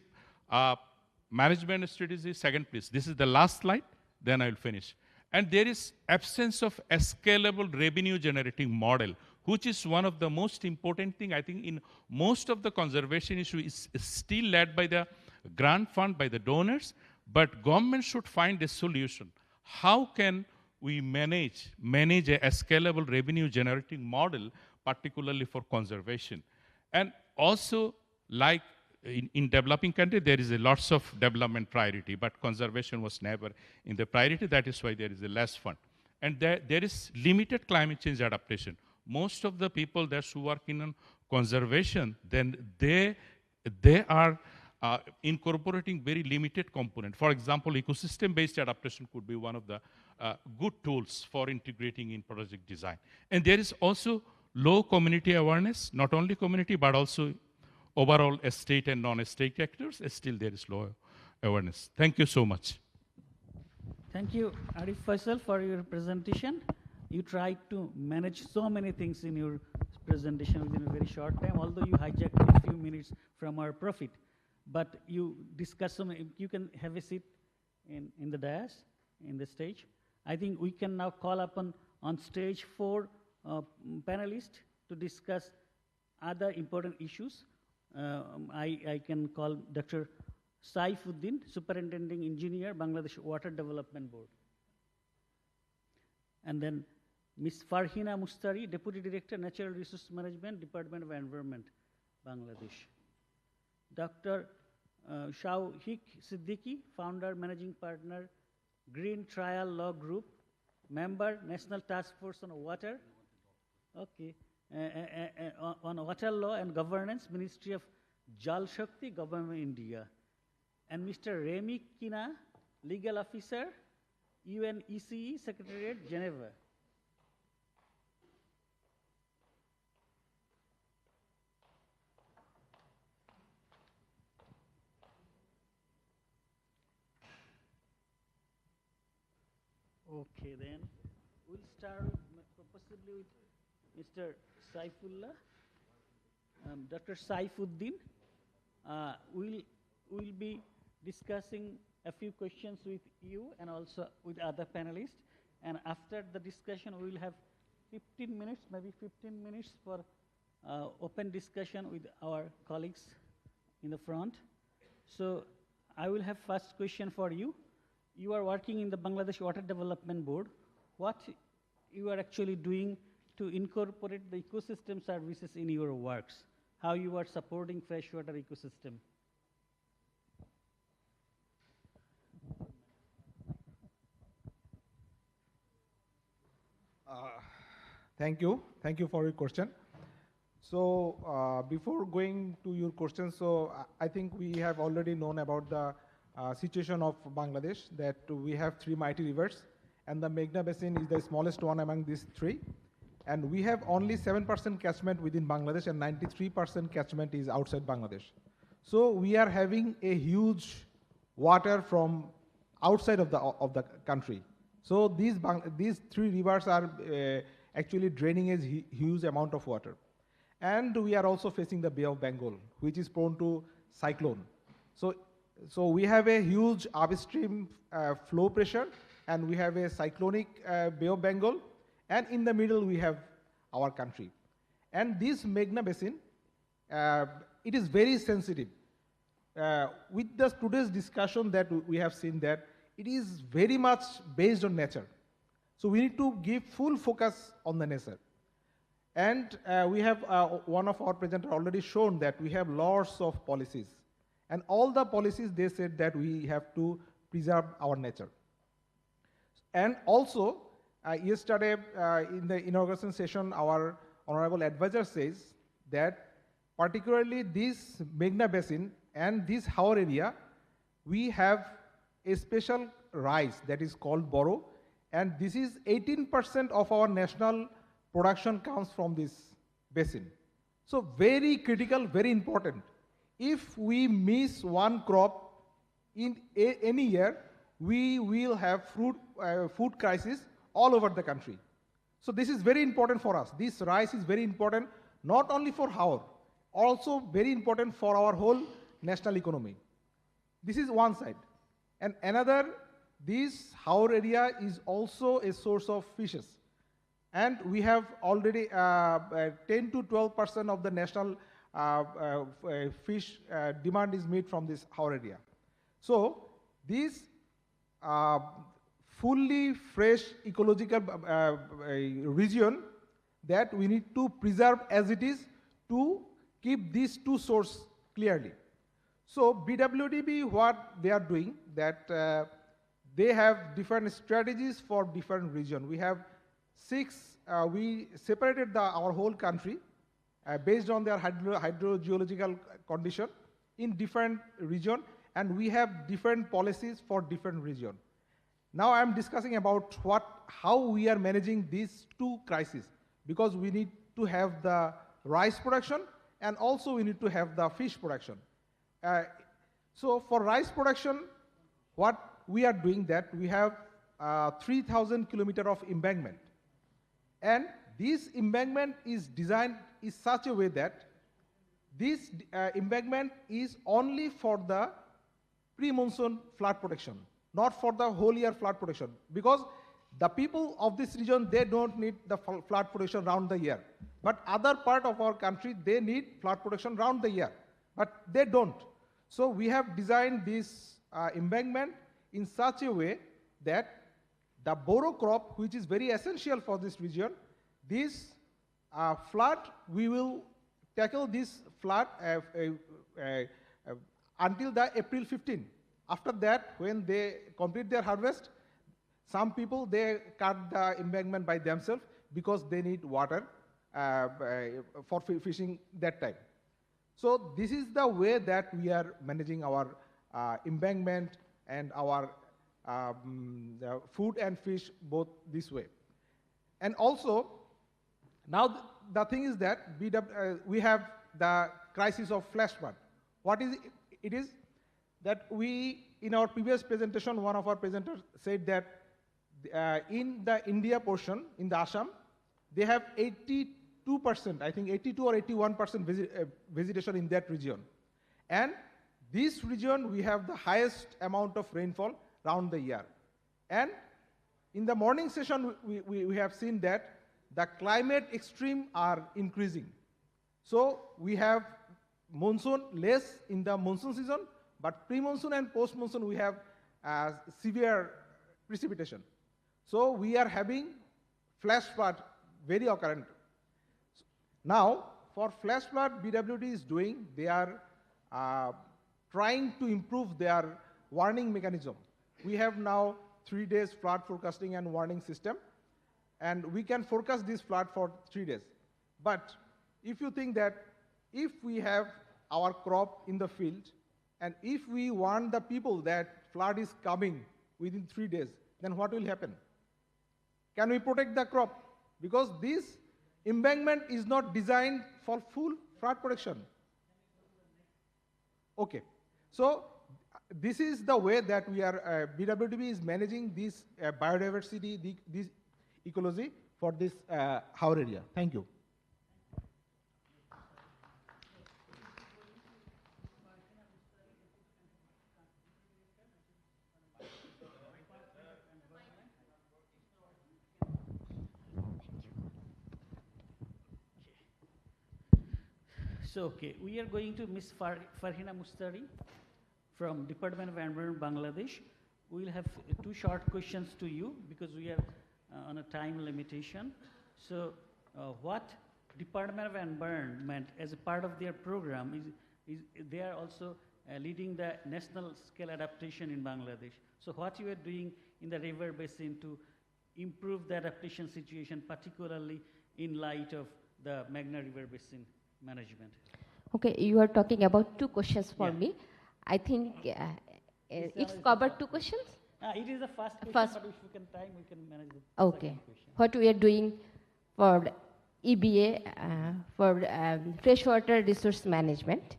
management strategy. Second, please. This is the last slide, then I will finish. And there is absence of a scalable revenue generating model, which is one of the most important thing. I think in most of the conservation issue is still led by the grant fund, by the donors, but government should find a solution. How can we manage a scalable revenue generating model, particularly for conservation? And also, like in developing country, there is a lots of development priority, but conservation was never in the priority. That is why there is a less fund. And there is limited climate change adaptation. Most of the people that's working on conservation, then they are incorporating very limited component. For example, ecosystem-based adaptation could be one of the good tools for integrating in project design. And there is also low community awareness, not only community, but also overall state and non-state actors. Still there is low awareness. Thank you so much. Thank you, Arif Faisal, for your presentation. You tried to manage so many things in your presentation within a very short time, although you hijacked a few minutes from our profit. But you discussed so many. You can have a seat in the dais, in the stage. I think we can now call upon on stage 4 panelists to discuss other important issues. I can call Dr. Saifuddin, Superintending Engineer, Bangladesh Water Development Board. And then Ms. Farhina Mustari, Deputy Director, Natural Resource Management, Department of Environment, Bangladesh. Dr. Shauhik Siddiqui, Founder, Managing Partner, Green Trial Law Group, Member, National Task Force on Water, okay, on Water Law and Governance, Ministry of Jal Shakti, Government of India. And Mr. Remy Kina, Legal Officer, UNECE Secretariat, Geneva. Okay, then we'll start possibly with Mr. Saifullah, Dr. Saifuddin. We'll be discussing a few questions with you and also with other panelists. And after the discussion, we'll have 15 minutes, maybe 15 minutes for open discussion with our colleagues in the front. So I will have first question for you. You are working in the Bangladesh Water Development Board. What you are actually doing to incorporate the ecosystem services in your works? How you are supporting freshwater ecosystem? Thank you. Thank you for your question. So before going to your question, so I think we have already known about the situation of Bangladesh, that we have 3 mighty rivers, and the Meghna Basin is the smallest one among these 3. And we have only 7% catchment within Bangladesh, and 93% catchment is outside Bangladesh. So we are having a huge water from outside of the country. So these 3 rivers are actually draining a huge amount of water. And we are also facing the Bay of Bengal, which is prone to cyclone. So we have a huge upstream flow pressure, and we have a cyclonic Bay of Bengal, and in the middle we have our country. And this Meghna Basin, it is very sensitive. With today's discussion that we have seen that it is very much based on nature. So we need to give full focus on the nature. And we have one of our presenters already shown that we have lots of policies. And all the policies, they said that we have to preserve our nature. And also, yesterday in the inauguration session, our honorable advisor says that particularly this Meghna Basin and this Howrah area, we have a special rice that is called Boro, and this is 18% of our national production comes from this basin. So very critical, very important. If we miss one crop in any year, we will have food crisis all over the country. So this is very important for us. This rice is very important, not only for Howrah, also very important for our whole national economy. This is one side. And another, this Howrah area is also a source of fishes. And we have already 10 to 12% of the national fish demand is made from this Howrah area. So this fully fresh ecological region that we need to preserve as it is to keep these 2 sources clearly. So BWDB, what they are doing, that they have different strategies for different regions. We have 6, we separated our whole country based on their hydrogeological condition in different regions, and we have different policies for different regions. Now I'm discussing about how we are managing these 2 crises, because we need to have the rice production and also we need to have the fish production. So for rice production, what we are doing that we have 3,000 kilometers of embankment. And this embankment is designed in such a way that this embankment is only for the pre-monsoon flood protection, not for the whole year flood protection. Because the people of this region, they don't need the flood protection round the year. But other part of our country, they need flood protection round the year. But they don't. So we have designed this embankment in such a way that the boro crop, which is very essential for this region, this flood, we will tackle this flood until the April 15. After that, when they complete their harvest, some people, they cut the embankment by themselves because they need water for fishing that time. So this is the way that we are managing our embankment and our the food and fish both this way. And also, now the thing is that we have the crisis of flash flood. What is it? It is that we, in our previous presentation, one of our presenters said that in the India portion, in the Assam, they have 82%, I think 82 or 81% vegetation in that region. And this region, we have the highest amount of rainfall around the year. And in the morning session, we have seen that the climate extreme are increasing. So we have monsoon less in the monsoon season, but pre-monsoon and post-monsoon we have severe precipitation. So we are having flash flood very occurrent. Now, for flash flood, BWD is doing, they are trying to improve their warning mechanism. We have now 3 days flood forecasting and warning system, and we can forecast this flood for 3 days. But if you think that if we have our crop in the field, and if we warn the people that flood is coming within 3 days, then what will happen? Can we protect the crop? Because this embankment is not designed for full flood protection. Okay, so this is the way that we are, BWDB is managing this biodiversity, this ecology for this Haur area. Thank you. So, okay, we are going to Ms. Farhina Mustari from Department of Environment, Bangladesh. We will have 2 short questions to you because we are on a time limitation. So, what Department of Environment, as a part of their program, is they are also leading the national scale adaptation in Bangladesh. So, what you are doing in the river basin to improve the adaptation situation, particularly in light of the Meghna River basin management? Okay, you are talking about 2 questions for me. I think it's covered 2 questions? It is the first question, but if we can time, we can manage the okay. What we are doing for EBA, for freshwater resource management.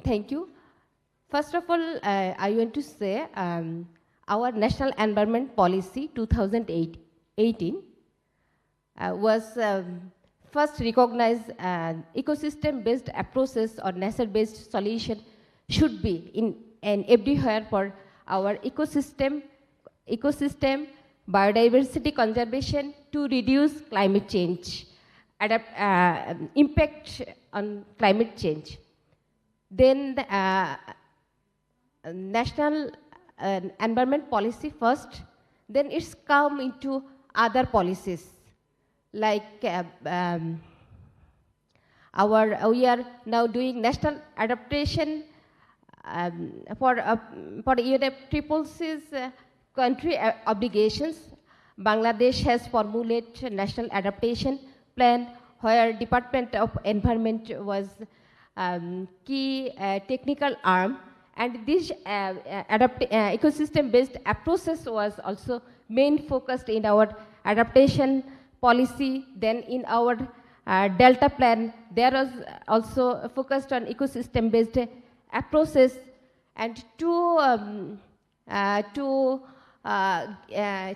Thank you. First of all, I want to say our National Environment Policy 2018 was first recognized ecosystem-based approaches or nature-based solution should be in and everywhere for our ecosystem, biodiversity conservation to reduce climate change, impact on climate change. Then the national environment policy first, then it's come into other policies. Like we are now doing national adaptation for UNFCCC's country obligations. Bangladesh has formulated national adaptation plan where Department of Environment was key technical arm, and this ecosystem-based approaches was also main focused in our adaptation policy. Then in our Delta plan, there was also focused on ecosystem-based approaches, and to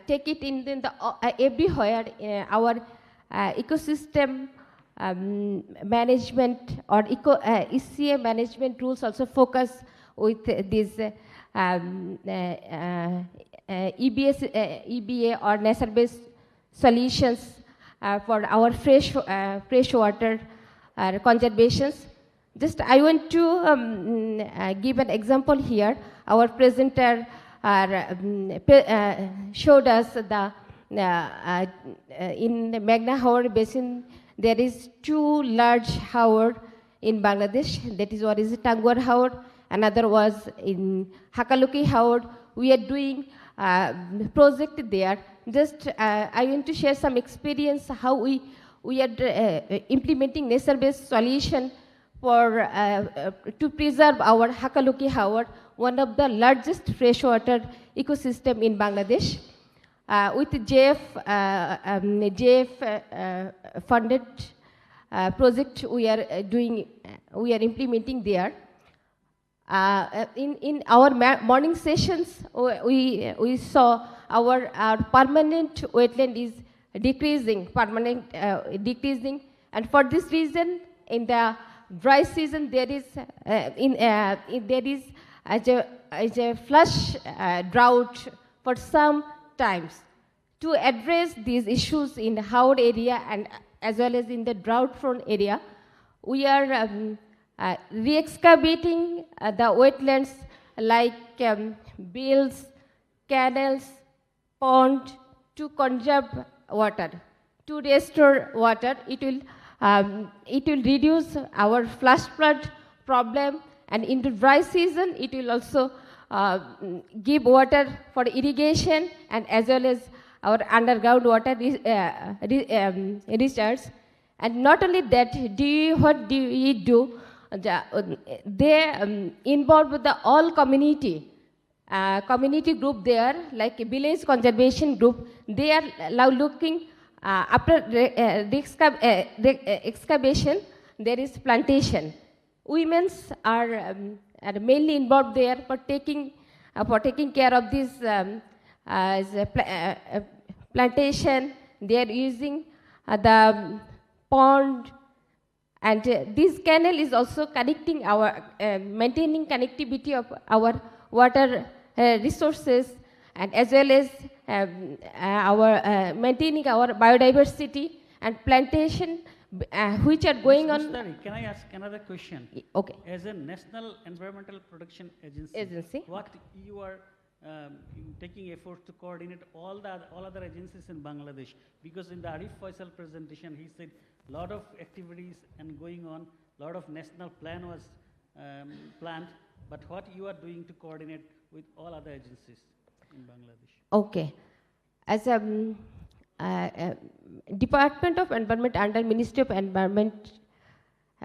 take it in the everywhere, our ecosystem management or ECA management rules also focus with these EBA or nature-based solutions for our freshwater conservations. Just I want to give an example here. Our presenter showed us the in the Meghna River basin there is two large howard in Bangladesh. That is what is Tangwar howard. Another was in Hakaluki howard. We are doing project there. Just I want to share some experience how we are implementing nature-based solution for to preserve our Hakaluki howard, one of the largest freshwater ecosystem in Bangladesh. With JF funded project we are implementing there. In our morning sessions, we saw our permanent wetland is decreasing, decreasing, and for this reason, in the dry season there is a flash drought for some times. To address these issues in the Howard area and as well as in the drought-prone area, we are re-excavating the wetlands like bills, canals, pond to conserve water, to restore water. It will reduce our flash flood problem, and in the dry season it will also give water for irrigation and as well as our underground water recharge. And not only that, what do we do? They involve with the all community group there, like a village conservation group. They are now looking after excavation. There is plantation. Women are mainly involved there for taking care of this plantation. They are using the pond, and this canal is also connecting our maintaining connectivity of our water resources, and as well as our maintaining our biodiversity and plantation which are going on. Can I ask another question? Okay. As a National Environmental Protection Agency, what you are taking efforts to coordinate all other agencies in Bangladesh? Because in the Arif Faisal presentation, he said a lot of activities and going on, a lot of national plan was planned, but what you are doing to coordinate with all other agencies in Bangladesh? Okay. As a Department of Environment under Ministry of Environment,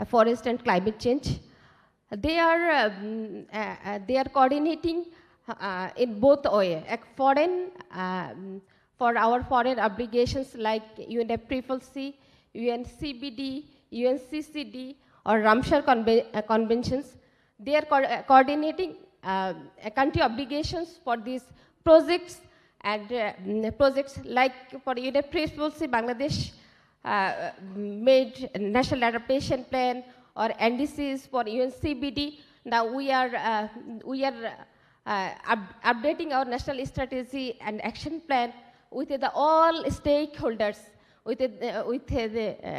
Forest and Climate Change, they are coordinating in both ways. Foreign for our foreign obligations like UNFCCC, UNCBD, UNCCD, or Ramsar conventions. They are coordinating country obligations for these projects, and projects like for UNFCCC, Bangladesh made National Adaptation Plan, or NDCs for UNCBD. Now we are updating our national strategy and action plan with all stakeholders,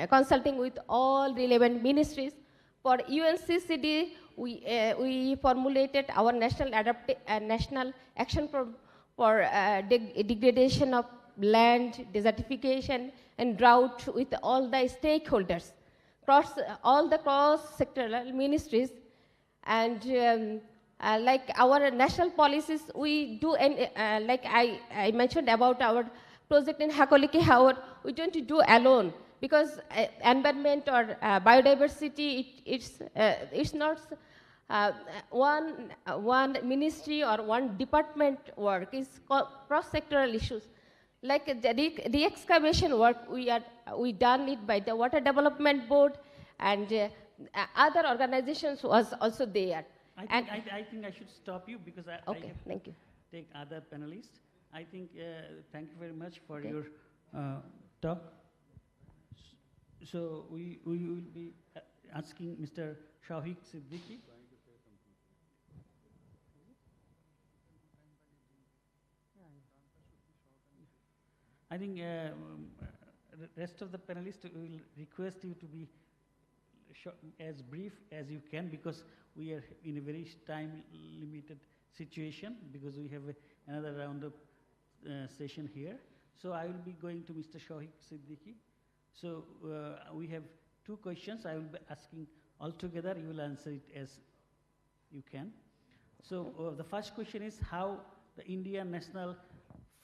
consulting with all relevant ministries. For UNCCD, we formulated our national action for degradation of land, desertification, and drought with all the stakeholders, all the cross-sectoral ministries. And like our national policies, we do, and like I mentioned about our project in Hakoliki Howard, we don't do alone, because environment or biodiversity, it's not one ministry or one department work. It's cross-sectoral issues. Like the re-excavation work, we done it by the Water Development Board, and other organizations was also there. I think I should stop you because I have thank you. Take other panelists. I think thank you very much for your talk. So we will be asking Mr. Shahik Siddiqui. I think the rest of the panelists will request you to be as brief as you can, because we are in a very time-limited situation, because we have another round of session here. So I will be going to Mr. Shahik Siddiqui. So we have 2 questions. I will be asking all together. You will answer it as you can. So the first question is how the Indian national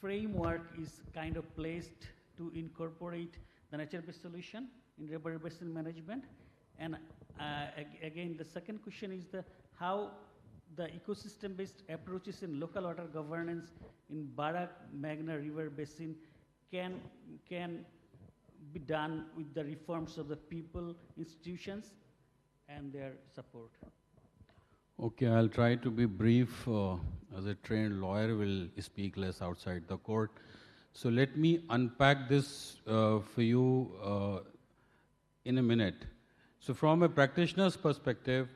framework is kind of placed to incorporate the nature-based solution in river basin management. And again, the second question is how the ecosystem-based approaches in local water governance in Barak-Meghna River basin can be done with the reforms of the people, institutions, and their support. Okay, I'll try to be brief. As a trained lawyer, will speak less outside the court. So let me unpack this for you in a minute. So from a practitioner's perspective,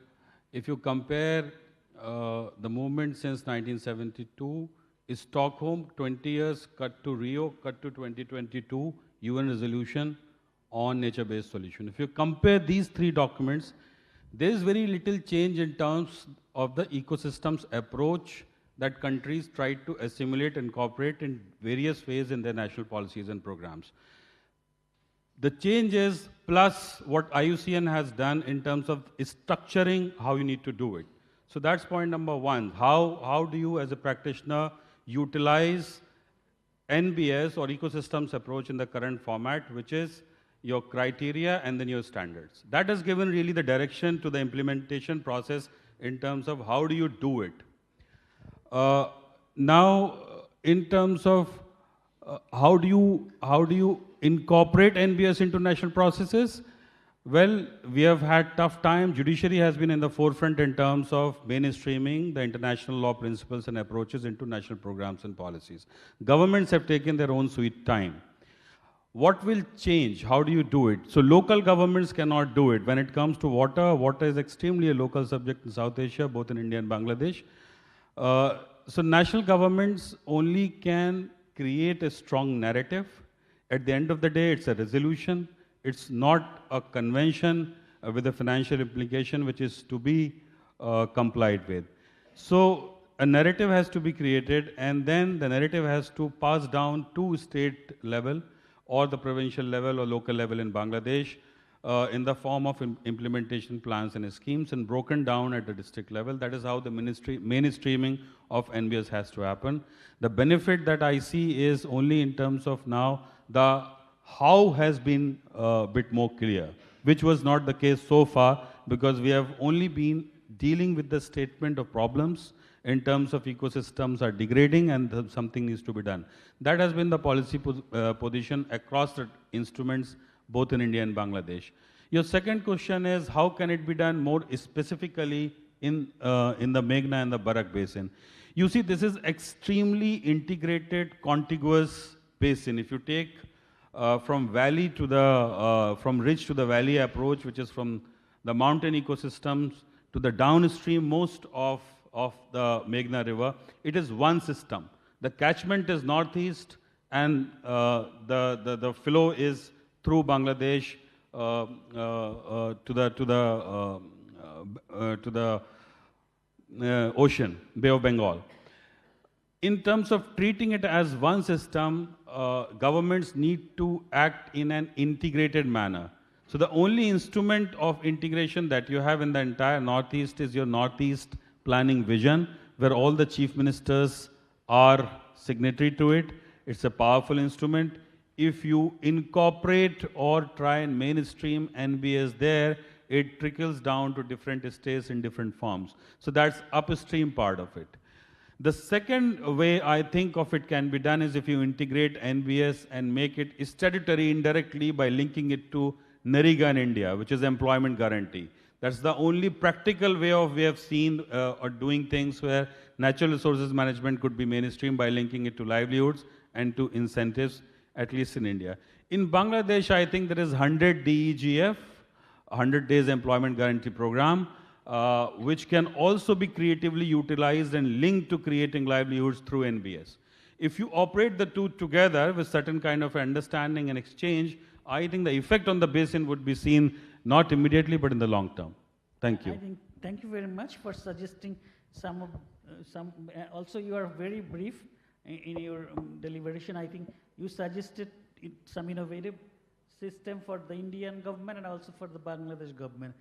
if you compare the movement since 1972, is Stockholm 20 years, cut to Rio, cut to 2022, UN resolution on nature-based solution. If you compare these 3 documents, there is very little change in terms of the ecosystem's approach that countries try to assimilate and incorporate in various ways in their national policies and programs. The change is plus what IUCN has done in terms of structuring how you need to do it. So that's point number 1. How do you as a practitioner utilize NBS or ecosystems approach in the current format, which is your criteria and then your standards. That has given really the direction to the implementation process in terms of how do you do it. Now, in terms of how do you incorporate NBS into national processes? Well, we have had tough time. Judiciary has been in the forefront in terms of mainstreaming the international law principles and approaches into national programs and policies. Governments have taken their own sweet time. What will change? How do you do it? So local governments cannot do it. When it comes to water, water is extremely a local subject in South Asia, both in India and Bangladesh. So national governments only can create a strong narrative. At the end of the day, it's a resolution. It's not a convention with a financial implication which is to be complied with. So a narrative has to be created, and then the narrative has to pass down to state level or the provincial level or local level in Bangladesh in the form of implementation plans and schemes, and broken down at the district level. That is how the mainstreaming of NBS has to happen. The benefit that I see is only in terms of now the how has been a bit more clear, which was not the case so far, because we have only been dealing with the statement of problems in terms of ecosystems are degrading and something needs to be done. That has been the policy position across the instruments, both in India and Bangladesh. Your second question is, how can it be done more specifically in the Meghna and the Barak basin? You see, this is extremely integrated, contiguous basin. If you take from valley to the, from ridge to the valley approach, which is from the mountain ecosystems to the downstream most of the Meghna River, it is one system. The catchment is northeast, and the flow is through Bangladesh to the ocean, Bay of Bengal. In terms of treating it as one system, governments need to act in an integrated manner. So the only instrument of integration that you have in the entire Northeast is your Northeast Planning Vision, where all the chief ministers are signatory to it. It's a powerful instrument. If you incorporate or try and mainstream NBS there, it trickles down to different states in different forms. So that's upstream part of it. The second way I think of it can be done is if you integrate NBS and make it statutory indirectly by linking it to NREGA in India, which is employment guarantee. That's the only practical way we have seen or doing things where natural resources management could be mainstream by linking it to livelihoods and to incentives, at least in India. In Bangladesh, I think there is 100 DEGF, 100 Days Employment Guarantee Program, which can also be creatively utilized and linked to creating livelihoods through NBS. If you operate the two together with certain kind of understanding and exchange, I think the effect on the basin would be seen not immediately, but in the long term. Thank you. I think, thank you very much for suggesting some of, also you are very brief in your deliberation. I think you suggested some innovative system for the Indian government and also for the Bangladesh government.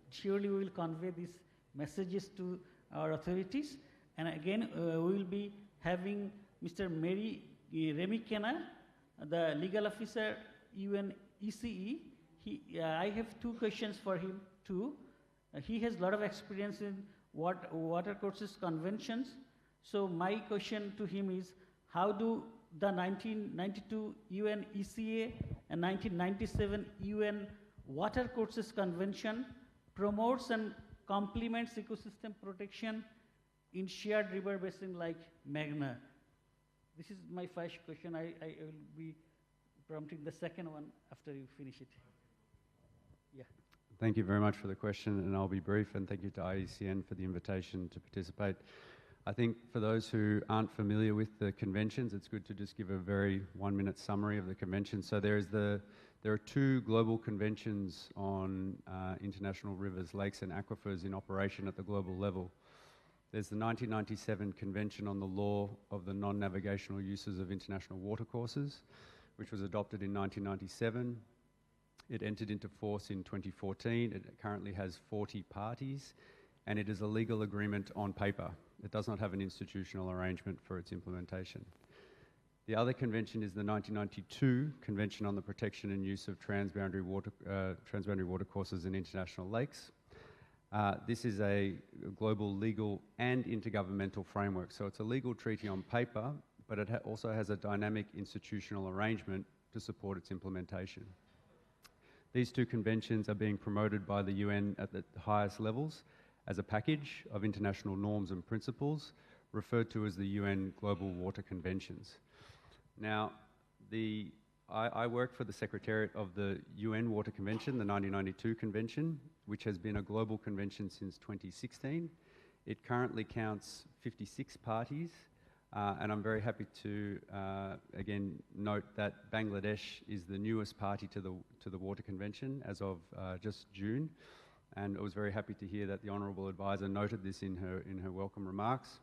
Surely we will convey these messages to our authorities. And again, we will be having Mr. Barak-Meghna, the legal officer, UN ECE. I have two questions for him too. He has a lot of experience in water courses conventions. So my question to him is, how do the 1992 UN ECA and 1997 UN Water Courses Convention promotes and complements ecosystem protection in shared river basin like Meghna? This is my first question. I will be prompting the second one after you finish it. Yeah. Thank you very much for the question, and I'll be brief, and thank you to IUCN for the invitation to participate. I think for those who aren't familiar with the conventions, it's good to just give a very one-minute summary of the convention. So there are two global conventions on international rivers, lakes and aquifers in operation at the global level. There's the 1997 Convention on the Law of the Non-Navigational Uses of International Watercourses, which was adopted in 1997. It entered into force in 2014. It currently has 40 parties, and it is a legal agreement on paper. It does not have an institutional arrangement for its implementation. The other convention is the 1992 Convention on the Protection and Use of Transboundary Watercourses in International Lakes. This is a global legal and intergovernmental framework. So it's a legal treaty on paper, but it also has a dynamic institutional arrangement to support its implementation. These two conventions are being promoted by the UN at the highest levels as a package of international norms and principles referred to as the UN Global Water Conventions. Now, I work for the Secretariat of the UN Water Convention, the 1992 Convention, which has been a global convention since 2016. It currently counts 56 parties, and I'm very happy to, again, note that Bangladesh is the newest party to the Water Convention as of just June. And I was very happy to hear that the Honourable Advisor noted this in her welcome remarks,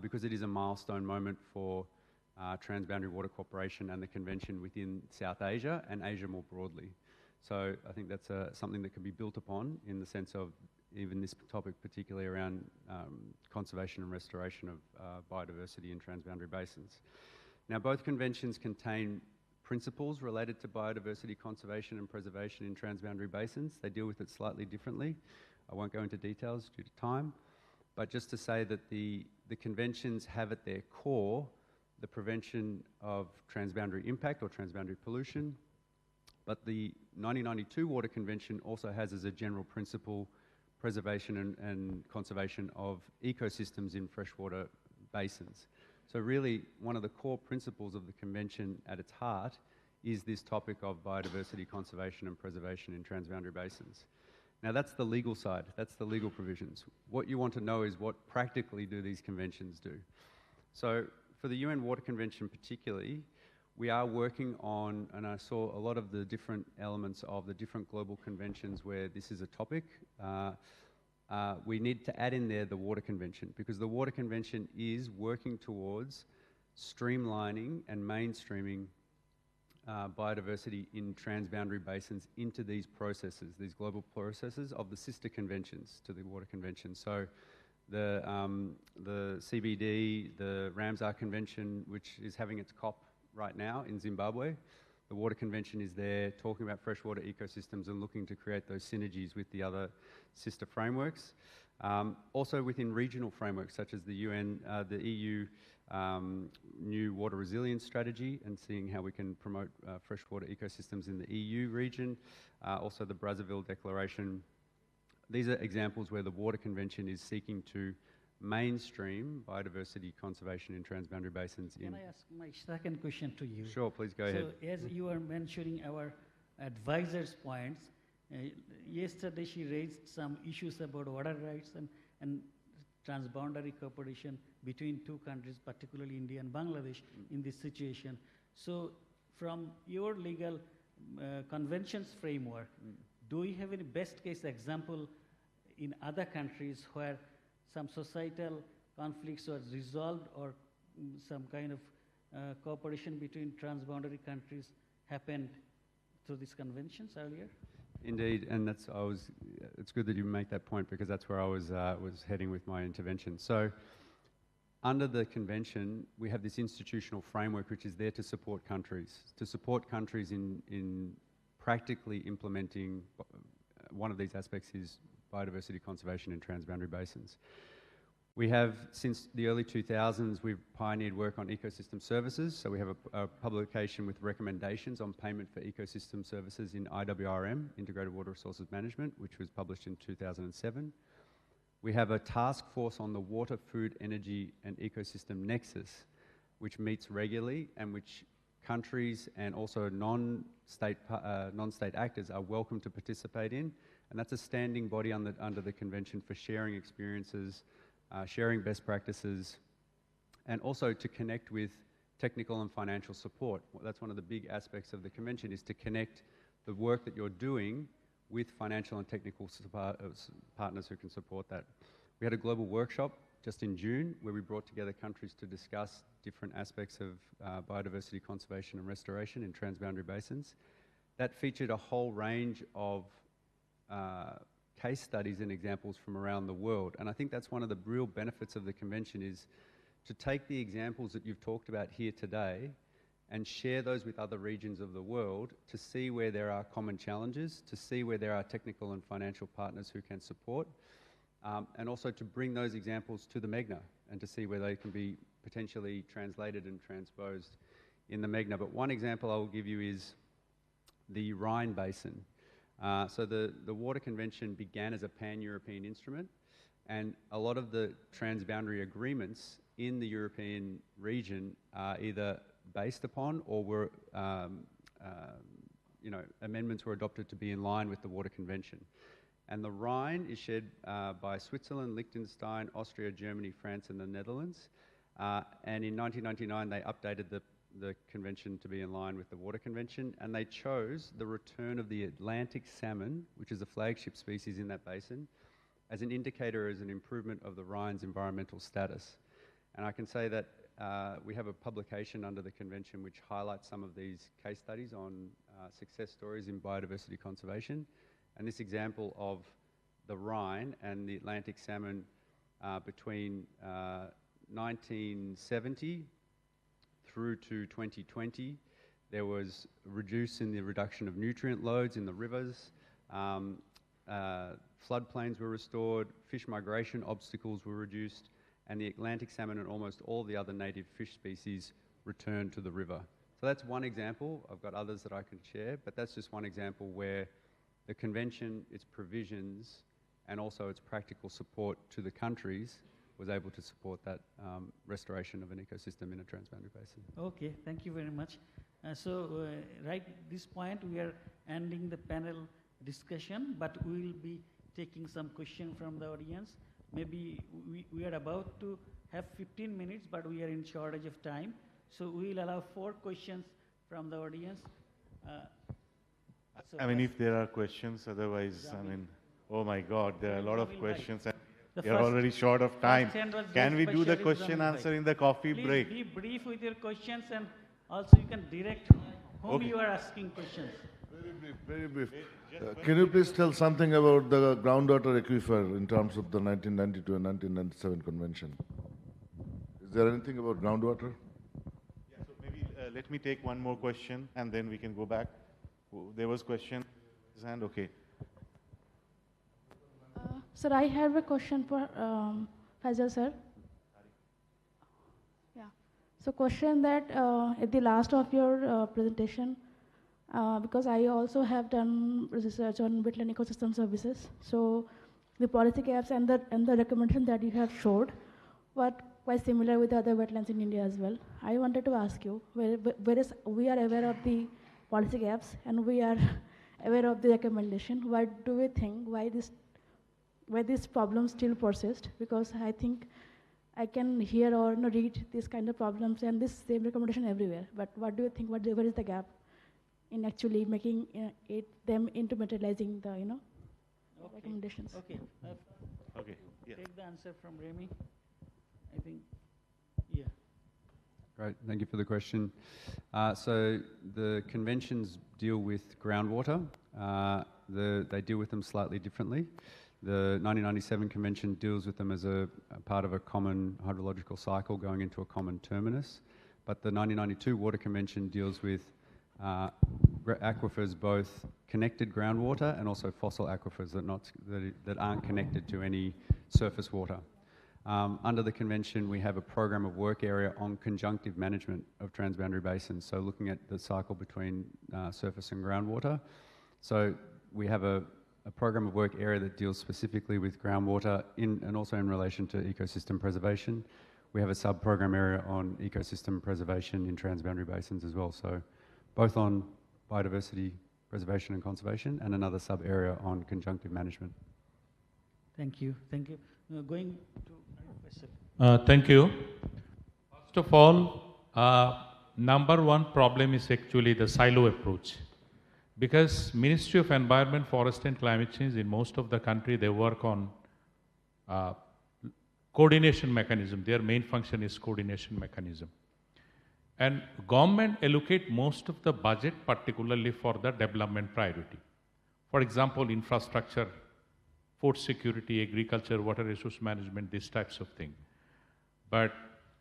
because it is a milestone moment for Transboundary Water Cooperation and the Convention within South Asia and Asia more broadly. So I think that's something that can be built upon in the sense of even this topic, particularly around conservation and restoration of biodiversity in transboundary basins. Now, both conventions contain principles related to biodiversity conservation and preservation in transboundary basins. They deal with it slightly differently. I won't go into details due to time, but just to say that the conventions have at their core the prevention of transboundary impact or transboundary pollution, but the 1992 Water Convention also has as a general principle preservation and conservation of ecosystems in freshwater basins. So really, one of the core principles of the convention at its heart is this topic of biodiversity conservation and preservation in transboundary basins. Now that's the legal side, that's the legal provisions. What you want to know is what practically do these conventions do. So for the UN Water Convention particularly, we are working on, and I saw a lot of the different elements of the different global conventions where this is a topic. We need to add in there the Water Convention, because the Water Convention is working towards streamlining and mainstreaming biodiversity in transboundary basins into these processes, these global processes of the sister conventions to the Water Convention. So the CBD, the Ramsar Convention, which is having its COP right now in Zimbabwe. The Water Convention is there talking about freshwater ecosystems and looking to create those synergies with the other sister frameworks. Also within regional frameworks such as the UN, the EU new water resilience strategy, and seeing how we can promote freshwater ecosystems in the EU region. Also the Brazzaville Declaration. These are examples where the Water Convention is seeking to mainstream biodiversity conservation in transboundary basins. Can I ask my second question to you? Sure, please go ahead. So as you are mentioning our advisor's points, yesterday she raised some issues about water rights and transboundary cooperation between two countries, particularly India and Bangladesh, in this situation. So from your legal conventions framework, do you have any best case example in other countries where some societal conflicts were resolved or some kind of cooperation between transboundary countries happened through these conventions earlier? Indeed, and it's good that you make that point because that's where I was heading with my intervention. So, under the convention, we have this institutional framework which is there to support countries in practically implementing. One of these aspects is biodiversity conservation in transboundary basins. We have, since the early 2000s, we've pioneered work on ecosystem services. So we have a publication with recommendations on payment for ecosystem services in IWRM, Integrated Water Resources Management, which was published in 2007. We have a task force on the water, food, energy, and ecosystem nexus, which meets regularly and which countries and also non-state actors are welcome to participate in. And that's a standing body under the convention for sharing experiences, sharing best practices, and also to connect with technical and financial support. That's one of the big aspects of the convention, is to connect the work that you're doing with financial and technical partners who can support that. We had a global workshop just in June where we brought together countries to discuss different aspects of biodiversity conservation and restoration in transboundary basins. That featured a whole range of case studies and examples from around the world. And I think that's one of the real benefits of the convention, is to take the examples that you've talked about here today and share those with other regions of the world to see where there are common challenges, to see where there are technical and financial partners who can support, and also to bring those examples to the Meghna and to see where they can be potentially translated and transposed in the Meghna. But one example I will give you is the Rhine Basin. So the Water Convention began as a pan-European instrument, and a lot of the transboundary agreements in the European region are either based upon or were, amendments were adopted to be in line with the Water Convention. And the Rhine is shared by Switzerland, Liechtenstein, Austria, Germany, France, and the Netherlands. And in 1999, they updated the convention to be in line with the Water Convention, and they chose the return of the Atlantic salmon, which is a flagship species in that basin, as an indicator, as an improvement of the Rhine's environmental status. And I can say that we have a publication under the convention which highlights some of these case studies on success stories in biodiversity conservation. And this example of the Rhine and the Atlantic salmon between 1970 through to 2020, there was reducing the reduction of nutrient loads in the rivers, floodplains were restored, fish migration obstacles were reduced, and the Atlantic salmon and almost all the other native fish species returned to the river. So that's one example. I've got others that I can share, but that's just one example where the convention, its provisions, and also its practical support to the countries was able to support that restoration of an ecosystem in a transboundary basin. Okay, thank you very much. Right at this point, we are ending the panel discussion, but we will be taking some questions from the audience. Maybe we are about to have 15 minutes, but we are in shortage of time. So we will allow 4 questions from the audience. I mean, if there are questions, otherwise, I mean, oh my God, there are a lot of questions. And we are already short of time. Can we do the question answer in the coffee break? Please be brief with your questions, and also you can direct whom you are asking questions. Very brief, very brief. Can you please tell something about the groundwater aquifer in terms of the 1992 and 1997 convention? Is there anything about groundwater? Yeah, so maybe let me take one more question and then we can go back. There was a question. His hand, okay. Sir, I have a question for Faisal sir. Yeah. So question that at the last of your presentation, because I also have done research on wetland ecosystem services. So the policy gaps and the recommendation that you have showed were quite similar with other wetlands in India as well. I wanted to ask you, whereas we are aware of the policy gaps and we are aware of the recommendation, what do we think, why this problem still persists? Because I think I can hear or read these kind of problems and this same recommendation everywhere. But what do you think, where is the gap in actually making them into materializing the recommendations. Okay. Okay. Yeah. Take the answer from Remy. I think, yeah. Great, thank you for the question. So the conventions deal with groundwater. They deal with them slightly differently. The 1997 convention deals with them as a part of a common hydrological cycle going into a common terminus. But the 1992 Water Convention deals with aquifers, both connected groundwater and also fossil aquifers that aren't connected to any surface water. Under the convention, we have a program of work area on conjunctive management of transboundary basins, so looking at the cycle between surface and groundwater. So we have a program of work area that deals specifically with groundwater and also in relation to ecosystem preservation. We have a sub-program area on ecosystem preservation in transboundary basins as well, so both on biodiversity preservation and conservation and another sub-area on conjunctive management. Thank you. Thank you. Going to thank you. First of all, number one problem is actually the silo approach. Because Ministry of Environment, Forest and Climate Change in most of the country, they work on coordination mechanism. Their main function is coordination mechanism. And government allocate most of the budget particularly for the development priority. For example, infrastructure, food security, agriculture, water resource management, these types of things. But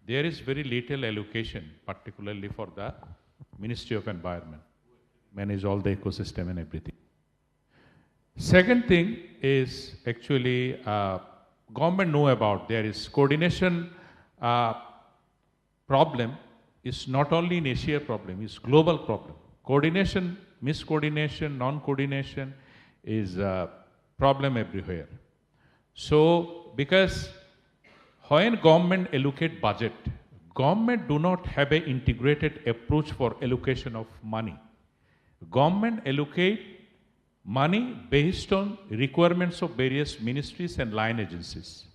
there is very little allocation, particularly for the Ministry of Environment, manage all the ecosystem and everything. Second thing is actually government know about there is coordination problem is not only in Asia problem, it's global problem. Coordination, miscoordination, non-coordination is a problem everywhere. So because when government allocate budget, government do not have an integrated approach for allocation of money. Government allocate money based on requirements of various ministries and line agencies.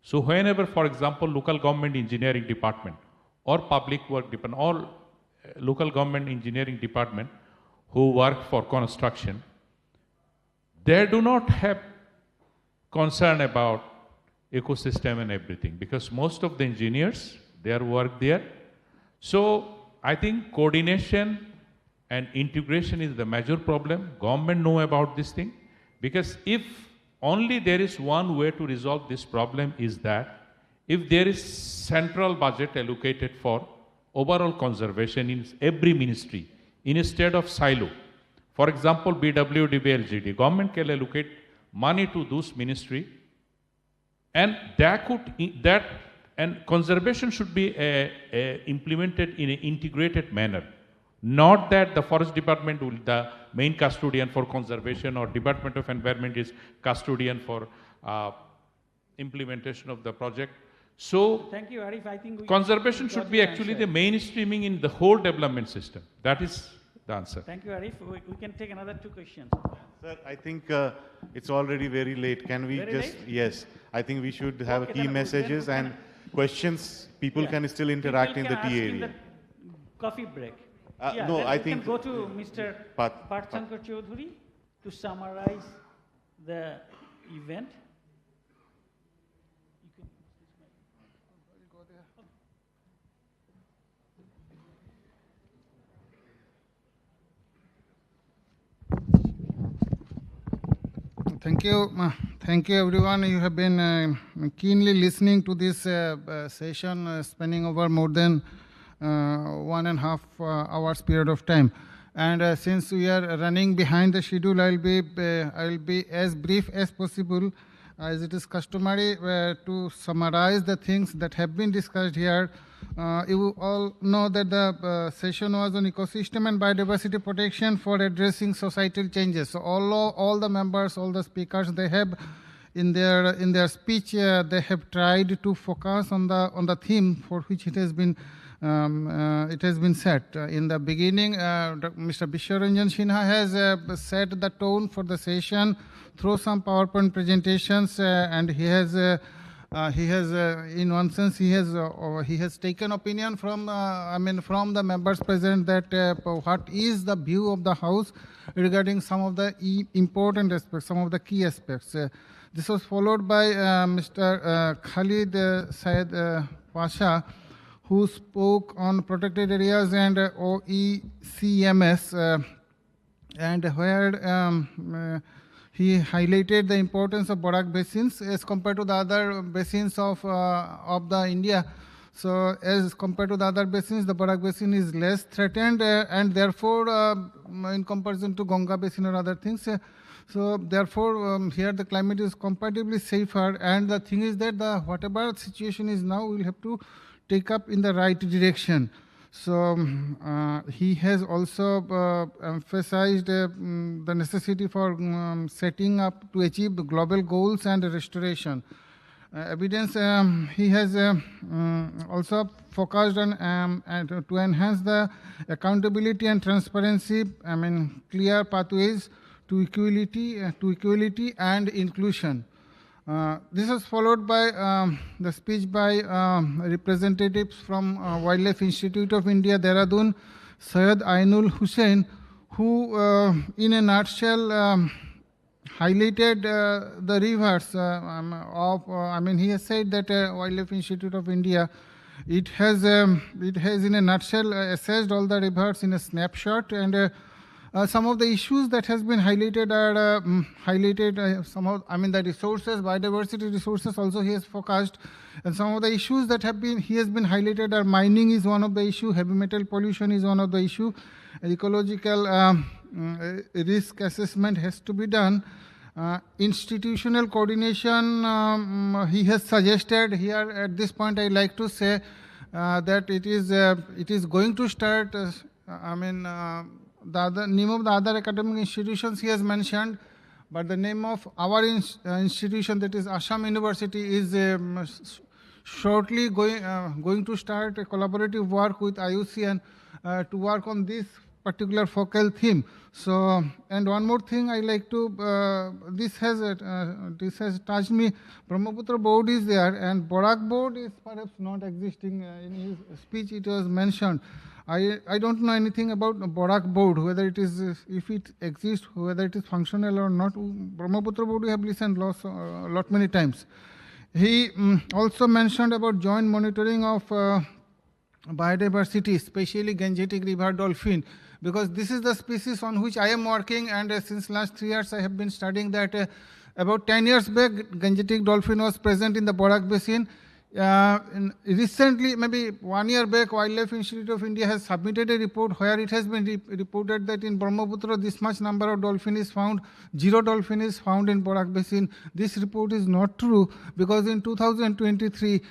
So whenever, for example, local government engineering department or public work department or local government engineering department who work for construction, they do not have concern about ecosystem and everything because most of the engineers, they work there. So I think coordination and integration is the major problem. Government know about this thing because if only there is one way to resolve this problem is that if there is central budget allocated for overall conservation in every ministry instead of silo. For example, BWDB, LGD, government can allocate money to those ministry and and conservation should be implemented in an integrated manner. Not that the forest department will the main custodian for conservation or Department of Environment is custodian for implementation of the project. So thank you, Arif. I think conservation should be actually the mainstreaming in the whole development system. That is the answer. Thank you, Arif. We can take another 2 questions. Sir, I think it's already very late. Can we yes, I think we should have key messages and questions. People can still interact in the tea area. In the coffee break. No, I think we can go to Mr. Parthankar Chaudhuri to summarize the event. Thank you everyone. You have been keenly listening to this session spanning over more than 1.5 hours period of time. And since we are running behind the schedule, I'll be as brief as possible, as it is customary to summarize the things that have been discussed here. You all know that the session was on ecosystem and biodiversity protection for addressing societal changes. So all the members, all the speakers, they have in their speech, they have tried to focus on the theme for which it has been set. In the beginning, Mr. Bishwaranjan Sinha has set the tone for the session through some PowerPoint presentations, and he has he has, in one sense, he has taken opinion from, from the members present that what is the view of the House regarding some of the important aspects, some of the key aspects. This was followed by Mr. Khalid Syed Pasha, who spoke on protected areas and OECMS, and where he highlighted the importance of Barak basins as compared to the other basins of the India. So as compared to the other basins, the Barak basin is less threatened, and therefore, in comparison to Ganga basin or other things, so therefore, here the climate is comparatively safer, and the thing is that the whatever situation is now, we'll have to take up in the right direction. So he has also emphasized the necessity for setting up to achieve the global goals and restoration. Evidence, he has also focused on to enhance the accountability and transparency, clear pathways to equality and inclusion. This was followed by the speech by representatives from Wildlife Institute of India, Dehradun, Syed Ainul Hussain, who in a nutshell highlighted the rivers he has said that Wildlife Institute of India, it has in a nutshell assessed all the rivers in a snapshot, and some of the issues that has been highlighted are the resources, biodiversity resources also he has focused, and some of the issues that he has been highlighted are mining is one of the issue, heavy metal pollution is one of the issue, ecological risk assessment has to be done. Institutional coordination, he has suggested here. At this point, I like to say that it is going to start. The name of the other academic institutions he has mentioned, but the name of our institution, that is Assam University, is shortly going to start a collaborative work with IUCN to work on this particular focal theme. So, and one more thing I like to, this has touched me. Brahmaputra board is there, and Barak board is perhaps not existing. In his speech it was mentioned. I don't know anything about Barak board, whether it is, if it exists, whether it is functional or not. Brahmaputra board we have listened lot many times. He also mentioned about joint monitoring of biodiversity, especially Gangetic river dolphin, because this is the species on which I am working, and since last 3 years I have been studying that. About 10 years back, Gangetic dolphin was present in the Barak basin. Recently, maybe 1 year back, Wildlife Institute of India has submitted a report where it has been reported that in Brahmaputra this much number of dolphin is found, 0 dolphin is found in Barak basin. This report is not true, because in 2023,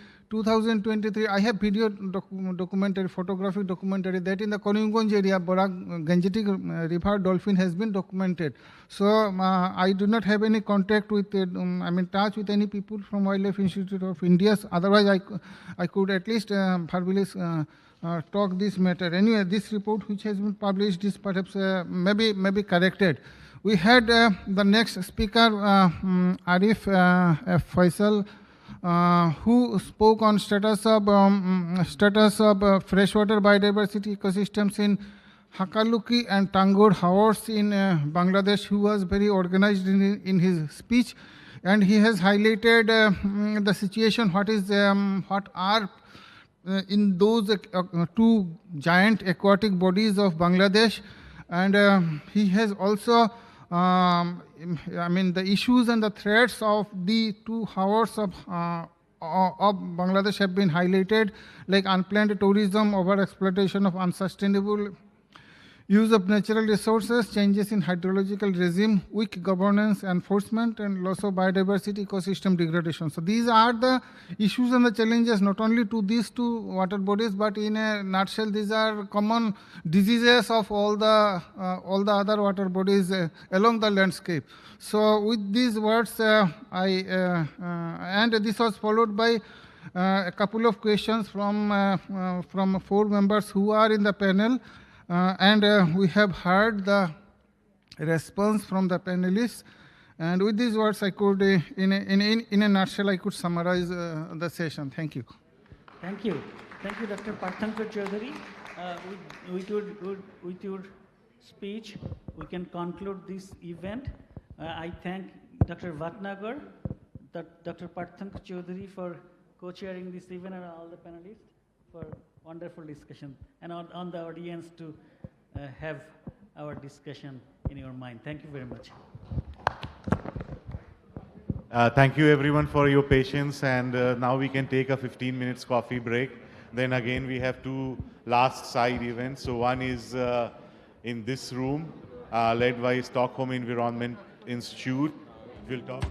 I have video documentary, photographic documentary, that in the Kariimganj area, Barak Gangetic river dolphin has been documented. So I do not have any contact with, touch with any people from Wildlife Institute of India. Otherwise, I could at least verbally talk this matter. Anyway, this report which has been published is perhaps maybe corrected. We had the next speaker, Arif Faisal, who spoke on status of freshwater biodiversity ecosystems in Hakaluki and Tangur Haors in Bangladesh, who was very organized in his speech, and he has highlighted the situation, what are in those two giant aquatic bodies of Bangladesh, and he has also the issues and the threats of the 2 hours of Bangladesh have been highlighted, like unplanned tourism, over-exploitation of unsustainable use of natural resources, changes in hydrological regime, weak governance, enforcement, and loss of biodiversity, ecosystem degradation. So these are the issues and the challenges not only to these 2 water bodies, but in a nutshell, these are common diseases of all the other water bodies along the landscape. So with these words, and this was followed by a couple of questions from 4 members who are in the panel. And we have heard the response from the panelists, And with these words, I could, in a nutshell, I could summarize the session. Thank you. Thank you. Thank you, Dr. Parthankar Chaudhary. With your speech, we can conclude this event. I thank Dr. Bhatnagar, Dr. Parthankar Chaudhary for co-chairing this event, and all the panelists for wonderful discussion, and on the audience to have our discussion in your mind. Thank you very much. Thank you everyone for your patience, and now we can take a 15 minutes coffee break. Then again we have two last side events. So one is in this room, led by Stockholm Environment Institute. We'll talk.